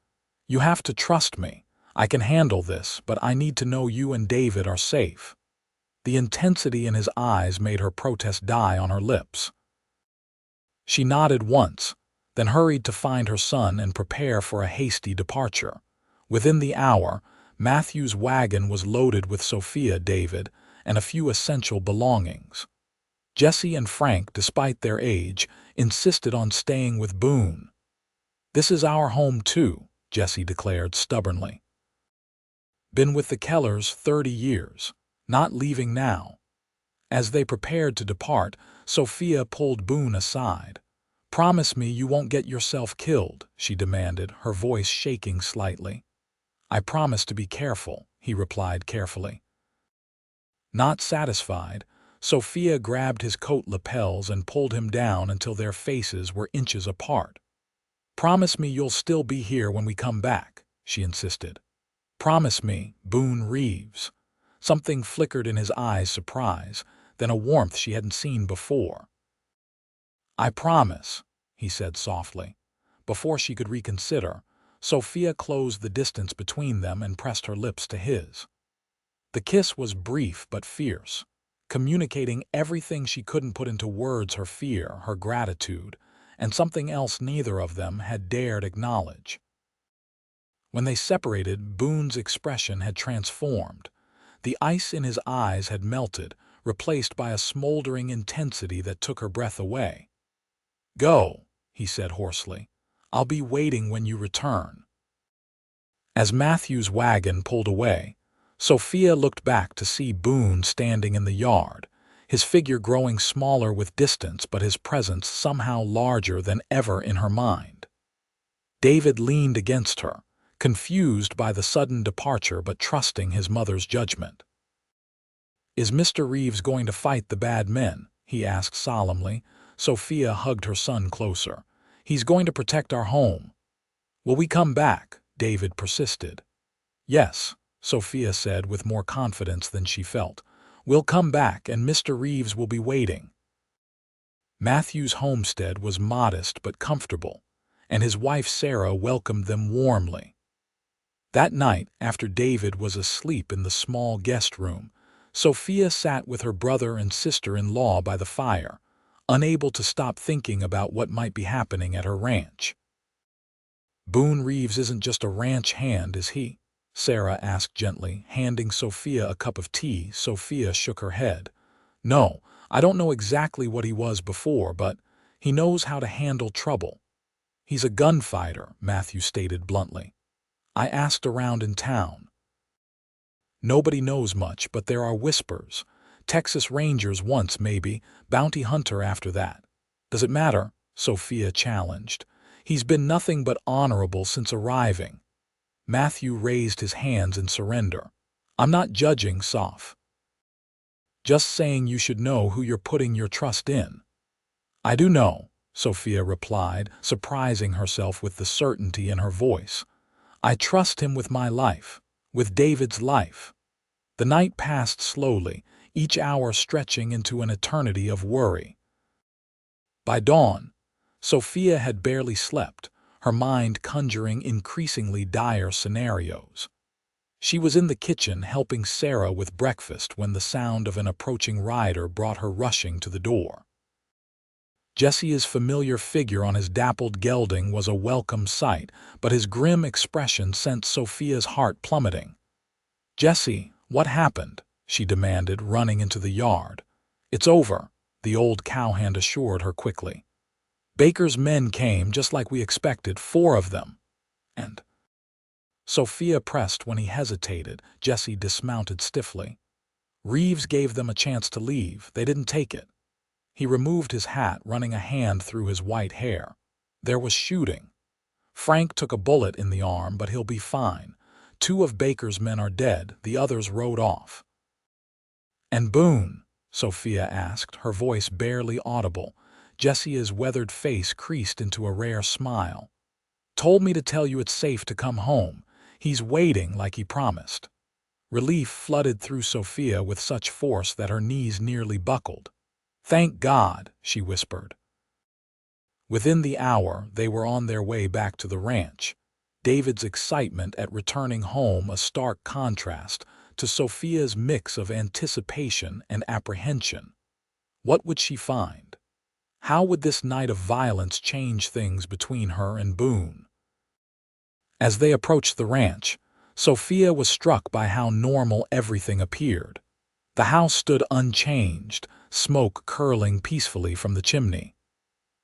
You have to trust me. I can handle this, but I need to know you and David are safe. The intensity in his eyes made her protest die on her lips. She nodded once, then hurried to find her son and prepare for a hasty departure. Within the hour, Matthew's wagon was loaded with Sophia, David, and a few essential belongings. Jesse and Frank, despite their age, insisted on staying with Boone. This is our home too, Jesse declared stubbornly. Been with the Kellers 30 years, not leaving now. As they prepared to depart, Sophia pulled Boone aside. Promise me you won't get yourself killed, she demanded, her voice shaking slightly. I promise to be careful, he replied carefully. Not satisfied, Sophia grabbed his coat lapels and pulled him down until their faces were inches apart. Promise me you'll still be here when we come back, she insisted. Promise me, Boone Reeves. Something flickered in his eyes, surprise, then a warmth she hadn't seen before. I promise, he said softly. Before she could reconsider, Sophia closed the distance between them and pressed her lips to his. The kiss was brief but fierce, communicating everything she couldn't put into words, her fear, her gratitude, and something else neither of them had dared acknowledge. When they separated, Boone's expression had transformed. The ice in his eyes had melted, replaced by a smoldering intensity that took her breath away. Go, he said hoarsely. I'll be waiting when you return. As Matthew's wagon pulled away, Sophia looked back to see Boone standing in the yard, his figure growing smaller with distance but his presence somehow larger than ever in her mind. David leaned against her, confused by the sudden departure but trusting his mother's judgment. Is Mr. Reeves going to fight the bad men? He asked solemnly. Sophia hugged her son closer. He's going to protect our home. Will we come back? David persisted. Yes, Sophia said with more confidence than she felt. We'll come back and Mr. Reeves will be waiting. Matthew's homestead was modest but comfortable, and his wife Sarah welcomed them warmly. That night, after David was asleep in the small guest room, Sophia sat with her brother and sister-in-law by the fire, unable to stop thinking about what might be happening at her ranch. Boone Reeves isn't just a ranch hand, is he? Sarah asked gently, handing Sophia a cup of tea. Sophia shook her head. No, I don't know exactly what he was before, but he knows how to handle trouble. He's a gunfighter, Matthew stated bluntly. I asked around in town. Nobody knows much, but there are whispers. Texas Rangers once, maybe, bounty hunter after that. Does it matter? Sophia challenged. He's been nothing but honorable since arriving. Matthew raised his hands in surrender. I'm not judging, Soph. Just saying you should know who you're putting your trust in. I do know, Sophia replied, surprising herself with the certainty in her voice. I trust him with my life, with David's life. The night passed slowly, each hour stretching into an eternity of worry. By dawn, Sophia had barely slept, her mind conjuring increasingly dire scenarios. She was in the kitchen helping Sarah with breakfast when the sound of an approaching rider brought her rushing to the door. Jesse's familiar figure on his dappled gelding was a welcome sight, but his grim expression sent Sophia's heart plummeting. "Jesse, what happened?" she demanded, running into the yard. "It's over," the old cowhand assured her quickly. "Baker's men came just like we expected, 4 of them. And—" Sophia pressed when he hesitated. Jesse dismounted stiffly. "Reeves gave them a chance to leave. They didn't take it." He removed his hat, running a hand through his white hair. "There was shooting. Frank took a bullet in the arm, but he'll be fine. 2 of Baker's men are dead, the others rode off." "And Boone?" Sophia asked, her voice barely audible. Jesse's weathered face creased into a rare smile. "Told me to tell you it's safe to come home. He's waiting like he promised." Relief flooded through Sophia with such force that her knees nearly buckled. "Thank God," she whispered. Within the hour, they were on their way back to the ranch, David's excitement at returning home a stark contrast to Sophia's mix of anticipation and apprehension. What would she find? How would this night of violence change things between her and Boone? As they approached the ranch, Sophia was struck by how normal everything appeared. The house stood unchanged, smoke curling peacefully from the chimney.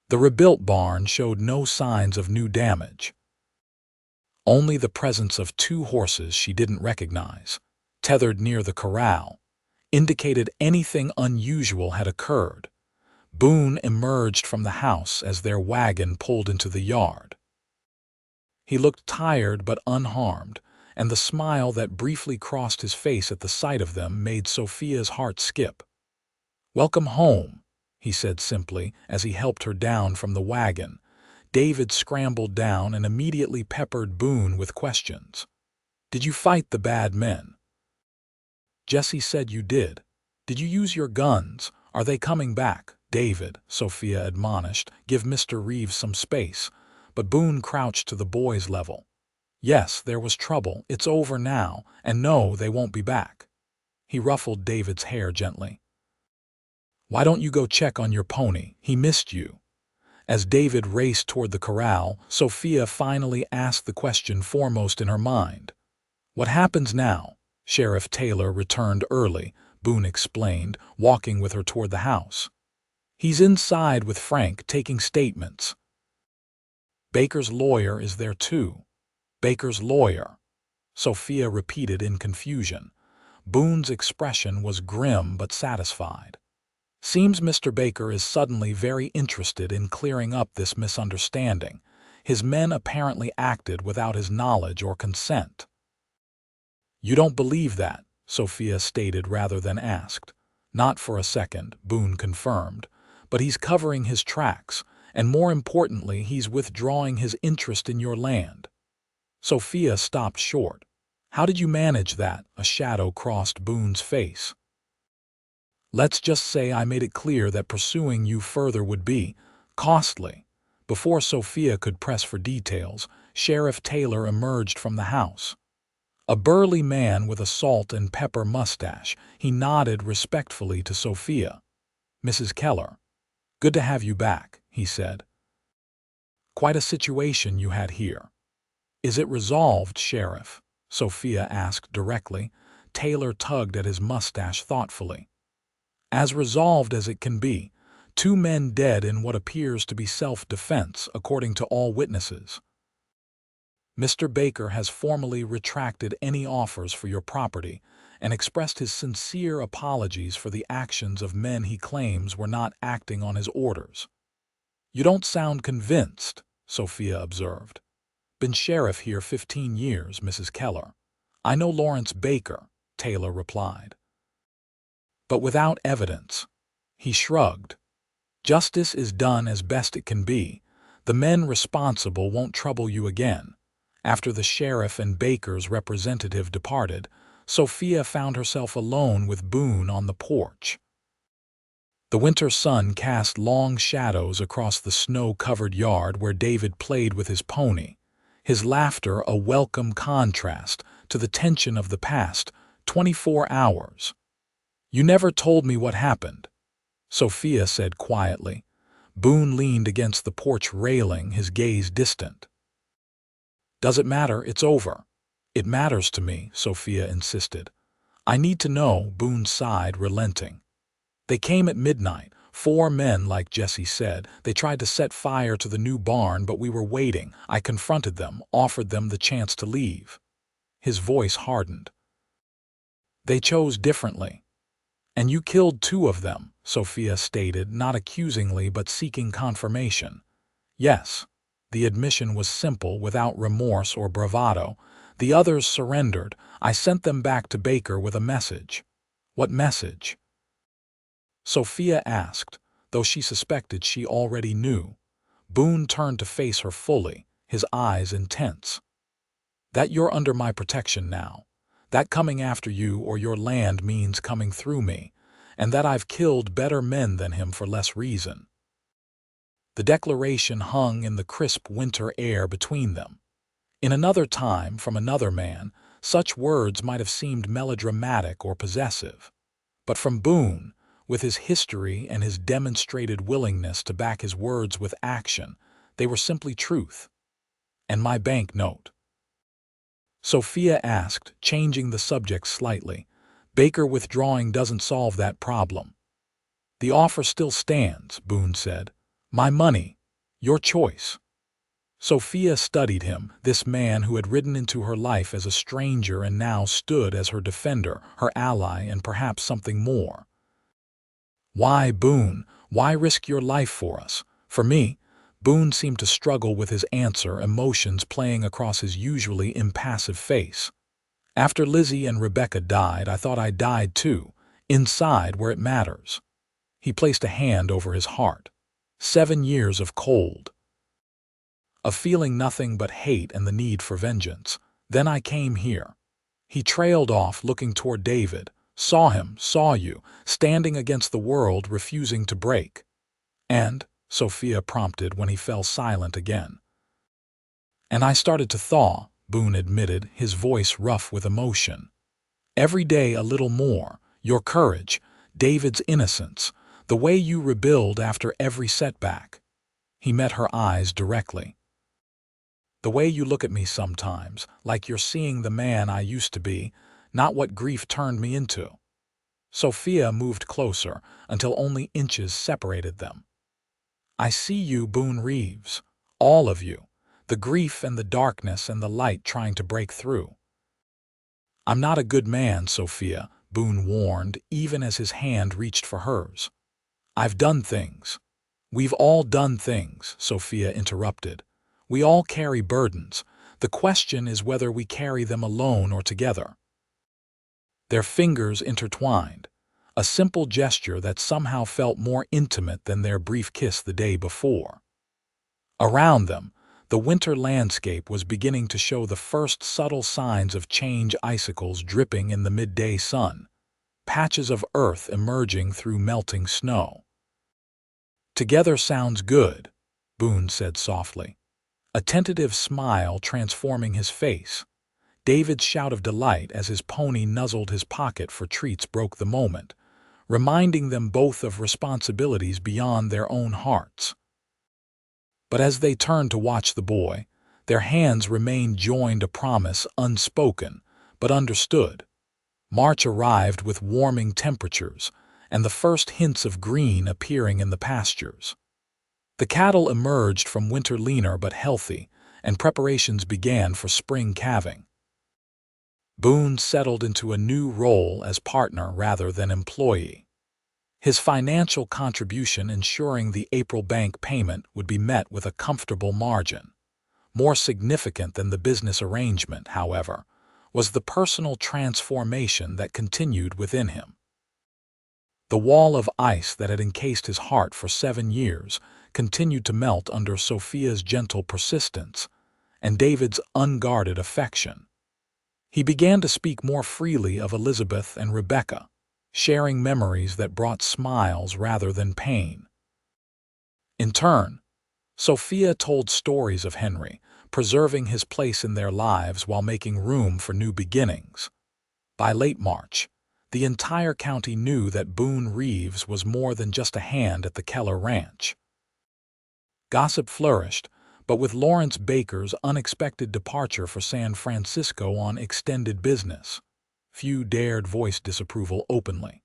The rebuilt barn showed no signs of new damage. Only the presence of 2 horses she didn't recognize, tethered near the corral, indicated anything unusual had occurred. Boone emerged from the house as their wagon pulled into the yard. He looked tired but unharmed, and the smile that briefly crossed his face at the sight of them made Sophia's heart skip. "Welcome home," he said simply as he helped her down from the wagon. David scrambled down and immediately peppered Boone with questions. "Did you fight the bad men?" "Jesse said you did. Did you use your guns? Are they coming back?" "David," Sophia admonished, "give Mr. Reeves some space." But Boone crouched to the boy's level. "Yes, there was trouble. It's over now, and no, they won't be back." He ruffled David's hair gently. "Why don't you go check on your pony? He missed you." As David raced toward the corral, Sophia finally asked the question foremost in her mind. "What happens now?" "Sheriff Taylor returned early," Boone explained, walking with her toward the house. "He's inside with Frank taking statements." "Baker's lawyer is there too." "Baker's lawyer," Sophia repeated in confusion. Boone's expression was grim but satisfied. "Seems Mr. Baker is suddenly very interested in clearing up this misunderstanding. His men apparently acted without his knowledge or consent." "You don't believe that?" Sophia stated rather than asked. "Not for a second," Boone confirmed. "But he's covering his tracks, and more importantly, he's withdrawing his interest in your land." Sophia stopped short. "How did you manage that?" A shadow crossed Boone's face. "Let's just say I made it clear that pursuing you further would be costly." Before Sophia could press for details, Sheriff Taylor emerged from the house. A burly man with a salt and pepper mustache, he nodded respectfully to Sophia. "Mrs. Keller, good to have you back," he said. "Quite a situation you had here." "Is it resolved, Sheriff?" Sophia asked directly. Taylor tugged at his mustache thoughtfully. "As resolved as it can be. 2 men dead in what appears to be self-defense, according to all witnesses. Mr. Baker has formally retracted any offers for your property and expressed his sincere apologies for the actions of men he claims were not acting on his orders." "You don't sound convinced," Sophia observed. "Been sheriff here 15 years, Mrs. Keller." "I know Lawrence Baker," Taylor replied. "But without evidence." He shrugged. "Justice is done as best it can be. The men responsible won't trouble you again." After the sheriff and Baker's representative departed, Sophia found herself alone with Boone on the porch. The winter sun cast long shadows across the snow-covered yard where David played with his pony, his laughter a welcome contrast to the tension of the past 24 hours. "You never told me what happened," Sophia said quietly. Boone leaned against the porch railing, his gaze distant. "Does it matter? It's over." "It matters to me," Sophia insisted. "I need to know," Boone sighed, relenting. "They came at midnight, 4 men like Jesse said. They tried to set fire to the new barn, but we were waiting. I confronted them, offered them the chance to leave." His voice hardened. "They chose differently." "And you killed 2 of them," Sophia stated, not accusingly but seeking confirmation. "Yes." The admission was simple, without remorse or bravado. "The others surrendered. I sent them back to Baker with a message." "What message?" Sophia asked, though she suspected she already knew. Boone turned to face her fully, his eyes intense. "That you're under my protection now. That coming after you or your land means coming through me, and that I've killed better men than him for less reason." The declaration hung in the crisp winter air between them. In another time, from another man, such words might have seemed melodramatic or possessive. But from Boone, with his history and his demonstrated willingness to back his words with action, they were simply truth. "And my bank note?" Sophia asked, changing the subject slightly. "Baker withdrawing doesn't solve that problem." "The offer still stands," Boone said. "My money, your choice." Sophia studied him, this man who had ridden into her life as a stranger and now stood as her defender, her ally, and perhaps something more. "Why, Boone? Why risk your life for us?" "For me?" Boone seemed to struggle with his answer, emotions playing across his usually impassive face. "After Lizzie and Rebecca died, I thought I died too, inside where it matters." He placed a hand over his heart. 7 years of cold. Of feeling nothing but hate and the need for vengeance. Then I came here. He trailed off, looking toward David. Saw you, standing against the world, refusing to break." "And?" Sophia prompted when he fell silent again. "And I started to thaw," Boone admitted, his voice rough with emotion. "Every day a little more. Your courage, David's innocence, the way you rebuild after every setback." He met her eyes directly. "The way you look at me sometimes, like you're seeing the man I used to be, not what grief turned me into." Sophia moved closer until only inches separated them. "I see you, Boone Reeves. All of you. The grief and the darkness and the light trying to break through." "I'm not a good man, Sophia," Boone warned, even as his hand reached for hers. "I've done things." "We've all done things," Sophia interrupted. "We all carry burdens. The question is whether we carry them alone or together." Their fingers intertwined, a simple gesture that somehow felt more intimate than their brief kiss the day before. Around them, the winter landscape was beginning to show the first subtle signs of change, icicles dripping in the midday sun, patches of earth emerging through melting snow. "Together sounds good," Boone said softly, a tentative smile transforming his face. David's shout of delight as his pony nuzzled his pocket for treats broke the moment, reminding them both of responsibilities beyond their own hearts. But as they turned to watch the boy, their hands remained joined, a promise unspoken but understood. March arrived with warming temperatures and the first hints of green appearing in the pastures. The cattle emerged from winter leaner but healthy, and preparations began for spring calving. Boone settled into a new role as partner rather than employee. His financial contribution ensuring the April bank payment would be met with a comfortable margin. More significant than the business arrangement, however, was the personal transformation that continued within him. The wall of ice that had encased his heart for 7 years continued to melt under Sophia's gentle persistence and David's unguarded affection. He began to speak more freely of Elizabeth and Rebecca, sharing memories that brought smiles rather than pain. In turn, Sophia told stories of Henry, preserving his place in their lives while making room for new beginnings. By late March, the entire county knew that Boone Reeves was more than just a hand at the Keller ranch. Gossip flourished, but with Lawrence Baker's unexpected departure for San Francisco on extended business, few dared voice disapproval openly.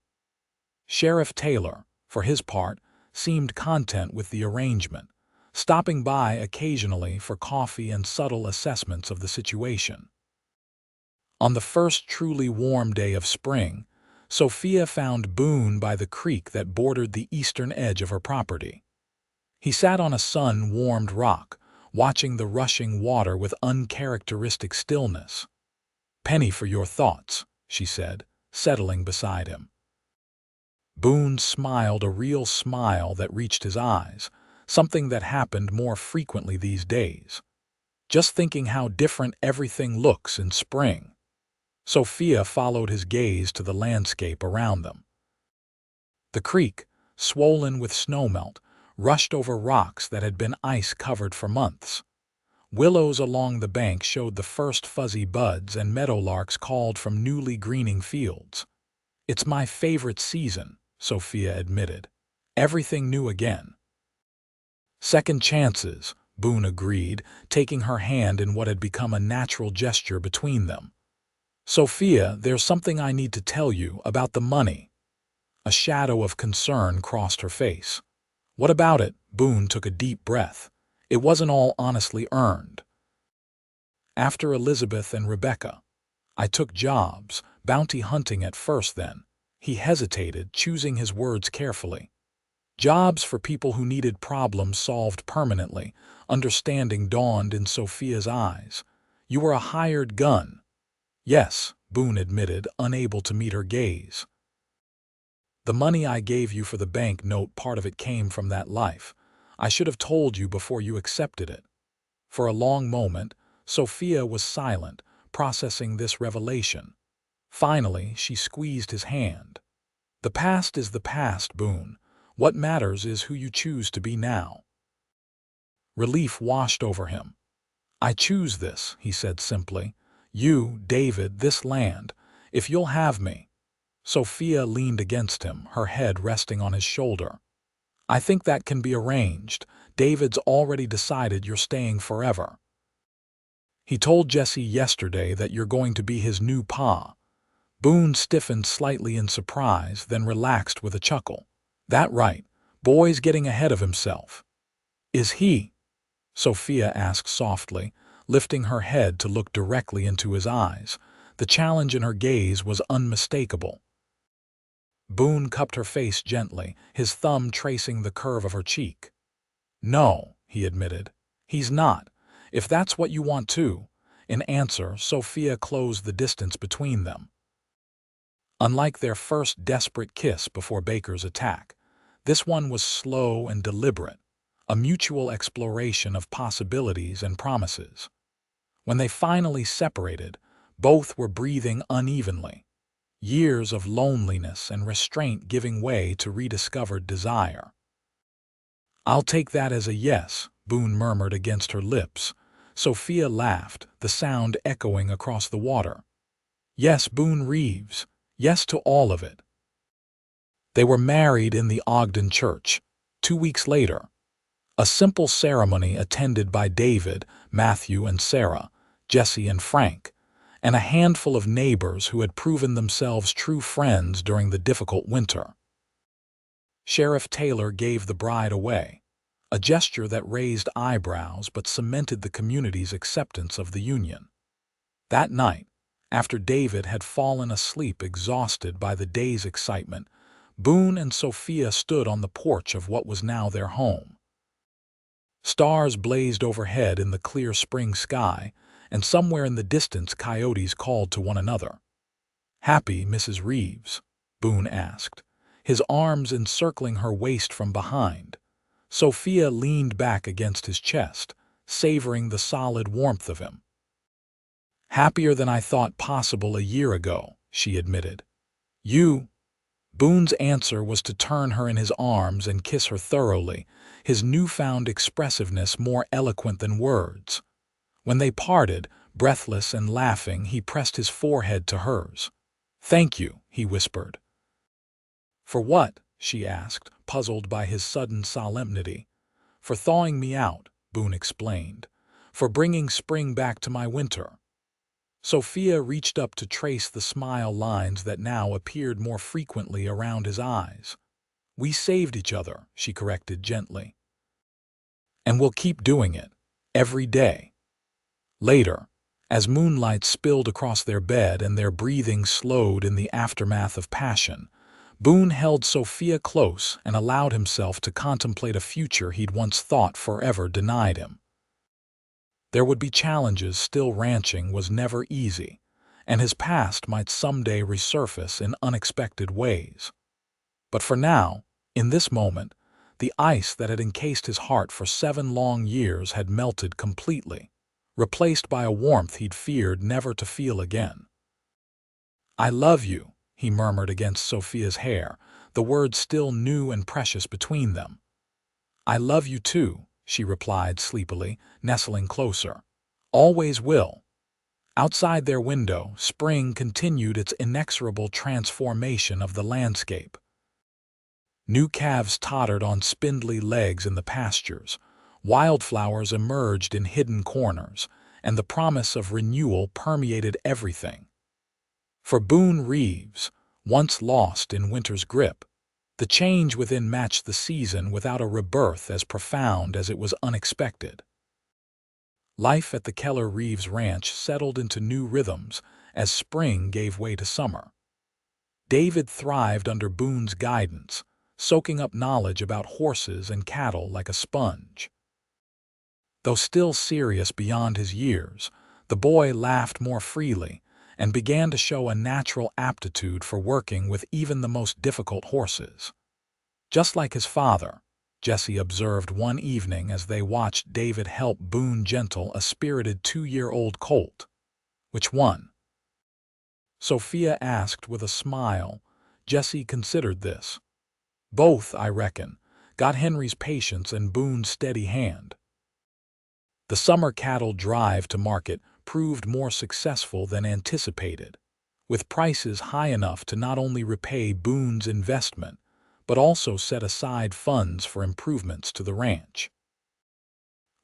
Sheriff Taylor, for his part, seemed content with the arrangement, stopping by occasionally for coffee and subtle assessments of the situation. On the first truly warm day of spring, Sophia found Boone by the creek that bordered the eastern edge of her property. He sat on a sun-warmed rock, watching the rushing water with uncharacteristic stillness. "Penny for your thoughts," she said, settling beside him. Boone smiled, a real smile that reached his eyes, something that happened more frequently these days. "Just thinking how different everything looks in spring." Sophia followed his gaze to the landscape around them. The creek, swollen with snowmelt, rushed over rocks that had been ice-covered for months. Willows along the bank showed the first fuzzy buds, and meadowlarks called from newly greening fields. "It's my favorite season," Sophia admitted. "Everything new again." "Second chances," Boone agreed, taking her hand in what had become a natural gesture between them. "Sophia, there's something I need to tell you about the money." A shadow of concern crossed her face. "What about it?" Boone took a deep breath. "It wasn't all honestly earned." "After Elizabeth and Rebecca, I took jobs, bounty hunting at first then." He hesitated, choosing his words carefully. "Jobs for people who needed problems solved permanently." Understanding dawned in Sophia's eyes. "You were a hired gun." "Yes," Boone admitted, unable to meet her gaze. "The money I gave you for the bank note, part of it came from that life. I should have told you before you accepted it." For a long moment, Sophia was silent, processing this revelation. Finally, she squeezed his hand. "The past is the past, Boone. What matters is who you choose to be now." Relief washed over him. "I choose this," he said simply. "You, David, this land. If you'll have me." Sophia leaned against him, her head resting on his shoulder. "I think that can be arranged. David's already decided you're staying forever. He told Jesse yesterday that you're going to be his new pa." Boone stiffened slightly in surprise, then relaxed with a chuckle. "That right? Boy's getting ahead of himself." "Is he?" Sophia asked softly, lifting her head to look directly into his eyes. The challenge in her gaze was unmistakable. Boone cupped her face gently, his thumb tracing the curve of her cheek. "No," he admitted. "He's not. If that's what you want to." In answer, Sophia closed the distance between them. Unlike their first desperate kiss before Baker's attack, this one was slow and deliberate, a mutual exploration of possibilities and promises. When they finally separated, both were breathing unevenly, years of loneliness and restraint giving way to rediscovered desire. "I'll take that as a yes," Boone murmured against her lips. Sophia laughed, the sound echoing across the water. "Yes, Boone Reeves. Yes to all of it." They were married in the Ogden church. 2 weeks later, a simple ceremony attended by David, Matthew and Sarah, Jesse and Frank, and a handful of neighbors who had proven themselves true friends during the difficult winter. Sheriff Taylor gave the bride away, a gesture that raised eyebrows but cemented the community's acceptance of the union. That night, after David had fallen asleep exhausted by the day's excitement, Boone and Sophia stood on the porch of what was now their home. Stars blazed overhead in the clear spring sky, and somewhere in the distance coyotes called to one another. "Happy, Mrs. Reeves?" Boone asked, his arms encircling her waist from behind. Sophia leaned back against his chest, savoring the solid warmth of him. "Happier than I thought possible a year ago," she admitted. "You?" Boone's answer was to turn her in his arms and kiss her thoroughly, his newfound expressiveness more eloquent than words. When they parted, breathless and laughing, he pressed his forehead to hers. "Thank you," he whispered. "For what?" she asked, puzzled by his sudden solemnity. "For thawing me out," Boone explained. "For bringing spring back to my winter." Sophia reached up to trace the smile lines that now appeared more frequently around his eyes. "We saved each other," she corrected gently. "And we'll keep doing it. Every day." Later, as moonlight spilled across their bed and their breathing slowed in the aftermath of passion, Boone held Sophia close and allowed himself to contemplate a future he'd once thought forever denied him. There would be challenges, still ranching was never easy, and his past might someday resurface in unexpected ways. But for now, in this moment, the ice that had encased his heart for 7 long years had melted completely, replaced by a warmth he'd feared never to feel again. "I love you," he murmured against Sophia's hair, the words still new and precious between them. "I love you too," she replied sleepily, nestling closer. "Always will." Outside their window, spring continued its inexorable transformation of the landscape. New calves tottered on spindly legs in the pastures, wildflowers emerged in hidden corners, and the promise of renewal permeated everything. For Boone Reeves, once lost in winter's grip, the change within matched the season without a rebirth as profound as it was unexpected. Life at the Keller Reeves ranch settled into new rhythms as spring gave way to summer. David thrived under Boone's guidance, soaking up knowledge about horses and cattle like a sponge. Though still serious beyond his years, the boy laughed more freely and began to show a natural aptitude for working with even the most difficult horses. Just like his father, Jesse observed one evening as they watched David help Boone gentle a spirited 2-year-old colt. "Which one?" Sophia asked with a smile. Jesse considered this. "Both, I reckon. Got Henry's patience and Boone's steady hand." The summer cattle drive to market proved more successful than anticipated, with prices high enough to not only repay Boone's investment, but also set aside funds for improvements to the ranch.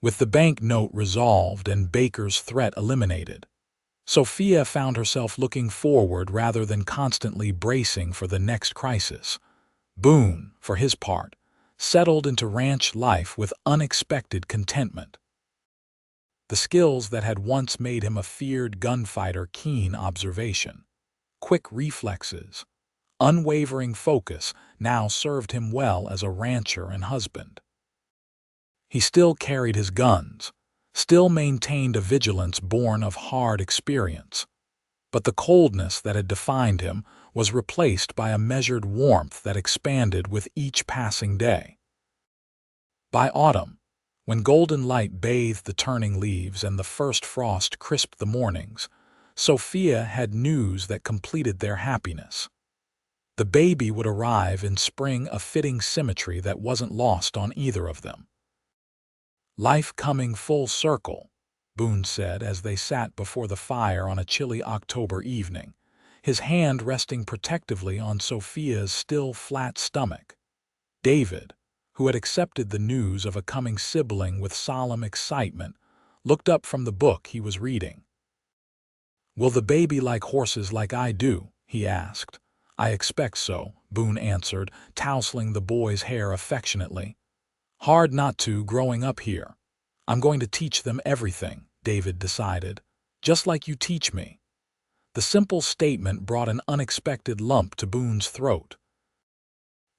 With the bank note resolved and Baker's threat eliminated, Sophia found herself looking forward rather than constantly bracing for the next crisis. Boone, for his part, settled into ranch life with unexpected contentment. The skills that had once made him a feared gunfighter, keen observation, quick reflexes, unwavering focus, now served him well as a rancher and husband. He still carried his guns, still maintained a vigilance born of hard experience, but the coldness that had defined him was replaced by a measured warmth that expanded with each passing day. By autumn, when golden light bathed the turning leaves and the first frost crisped the mornings, Sophia had news that completed their happiness. The baby would arrive in spring, a fitting symmetry that wasn't lost on either of them. "Life coming full circle," Boone said as they sat before the fire on a chilly October evening, his hand resting protectively on Sophia's still flat stomach. David, who had accepted the news of a coming sibling with solemn excitement, looked up from the book he was reading. "Will the baby like horses like I do?" he asked. "I expect so," Boone answered, tousling the boy's hair affectionately. "Hard not to, growing up here. I'm going to teach them everything," David decided, "just like you teach me." The simple statement brought an unexpected lump to Boone's throat.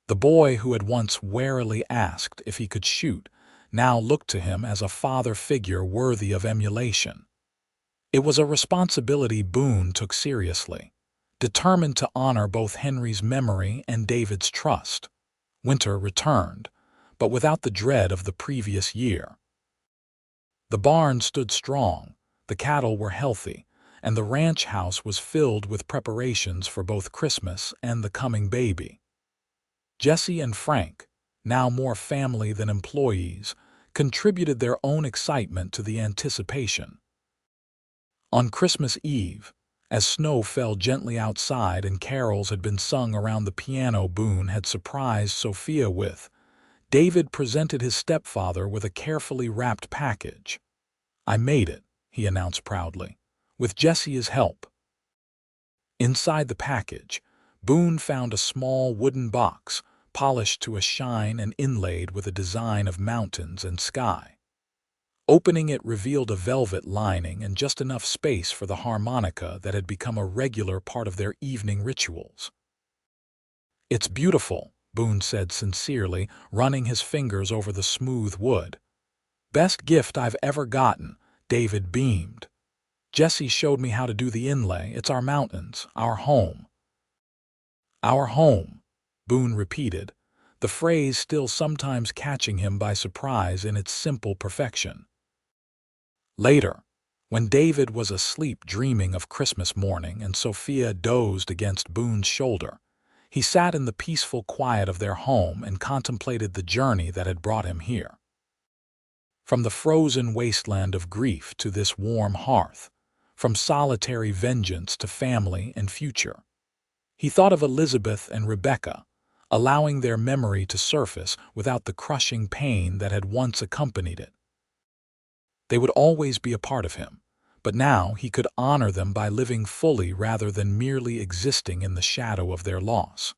The boy who had once warily asked if he could shoot now looked to him as a father figure worthy of emulation. It was a responsibility Boone took seriously, determined to honor both Henry's memory and David's trust. Winter returned, but without the dread of the previous year. The barn stood strong, the cattle were healthy, and the ranch house was filled with preparations for both Christmas and the coming baby. Jesse and Frank, now more family than employees, contributed their own excitement to the anticipation. On Christmas Eve, as snow fell gently outside and carols had been sung around the piano Boone had surprised Sophia with, David presented his stepfather with a carefully wrapped package. "I made it," he announced proudly, "with Jesse's help." Inside the package, Boone found a small wooden box, polished to a shine and inlaid with a design of mountains and sky. Opening it revealed a velvet lining and just enough space for the harmonica that had become a regular part of their evening rituals. "It's beautiful," Boone said sincerely, running his fingers over the smooth wood. "Best gift I've ever gotten," David beamed. "Jesse showed me how to do the inlay. It's our mountains, our home." "Our home," Boone repeated, the phrase still sometimes catching him by surprise in its simple perfection. Later, when David was asleep dreaming of Christmas morning and Sophia dozed against Boone's shoulder, he sat in the peaceful quiet of their home and contemplated the journey that had brought him here. From the frozen wasteland of grief to this warm hearth, from solitary vengeance to family and future. He thought of Elizabeth and Rebecca, allowing their memory to surface without the crushing pain that had once accompanied it. They would always be a part of him, but now he could honor them by living fully rather than merely existing in the shadow of their loss.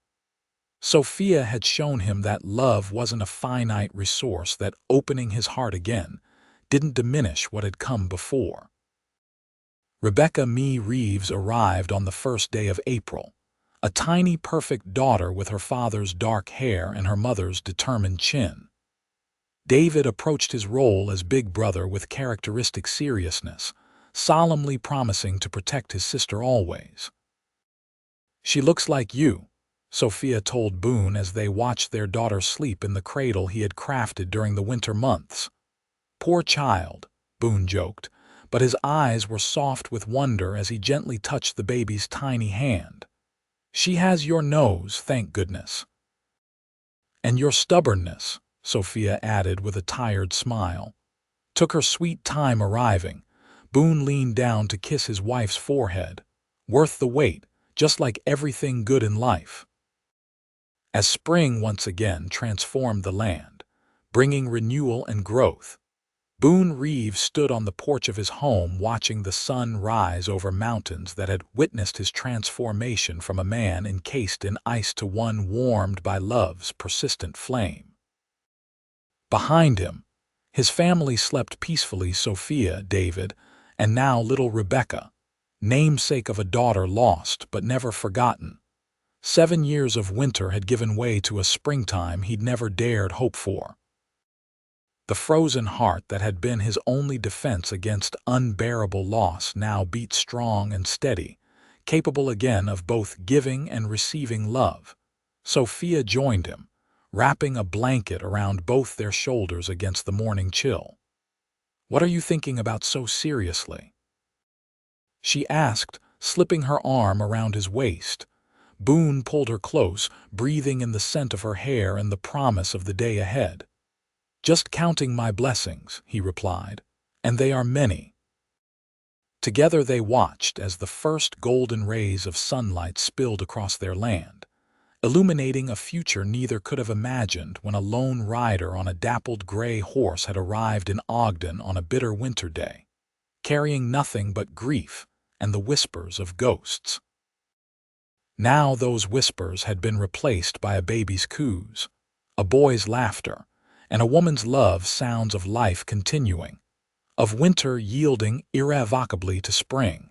Sophia had shown him that love wasn't a finite resource, that opening his heart again didn't diminish what had come before. Rebecca Reeves arrived on the first day of April, a tiny perfect daughter with her father's dark hair and her mother's determined chin. David approached his role as big brother with characteristic seriousness, solemnly promising to protect his sister always. "She looks like you," Sophia told Boone as they watched their daughter sleep in the cradle he had crafted during the winter months. "Poor child," Boone joked, but his eyes were soft with wonder as he gently touched the baby's tiny hand. "She has your nose, thank goodness." "And your stubbornness," Sophia added with a tired smile. "Took her sweet time arriving." Boone leaned down to kiss his wife's forehead. "Worth the wait, just like everything good in life." As spring once again transformed the land, bringing renewal and growth, Boone Reeves stood on the porch of his home watching the sun rise over mountains that had witnessed his transformation from a man encased in ice to one warmed by love's persistent flame. Behind him, his family slept peacefully: Sophia, David, and now little Rebecca, namesake of a daughter lost but never forgotten. 7 years of winter had given way to a springtime he'd never dared hope for. The frozen heart that had been his only defense against unbearable loss now beat strong and steady, capable again of both giving and receiving love. Sophia joined him, wrapping a blanket around both their shoulders against the morning chill. "What are you thinking about so seriously?" she asked, slipping her arm around his waist. Boone pulled her close, breathing in the scent of her hair and the promise of the day ahead. "Just counting my blessings," he replied, "and they are many." Together they watched as the first golden rays of sunlight spilled across their land, illuminating a future neither could have imagined when a lone rider on a dappled gray horse had arrived in Ogden on a bitter winter day, carrying nothing but grief and the whispers of ghosts. Now those whispers had been replaced by a baby's coos, a boy's laughter, and a woman's love, sounds of life continuing, of winter yielding irrevocably to spring.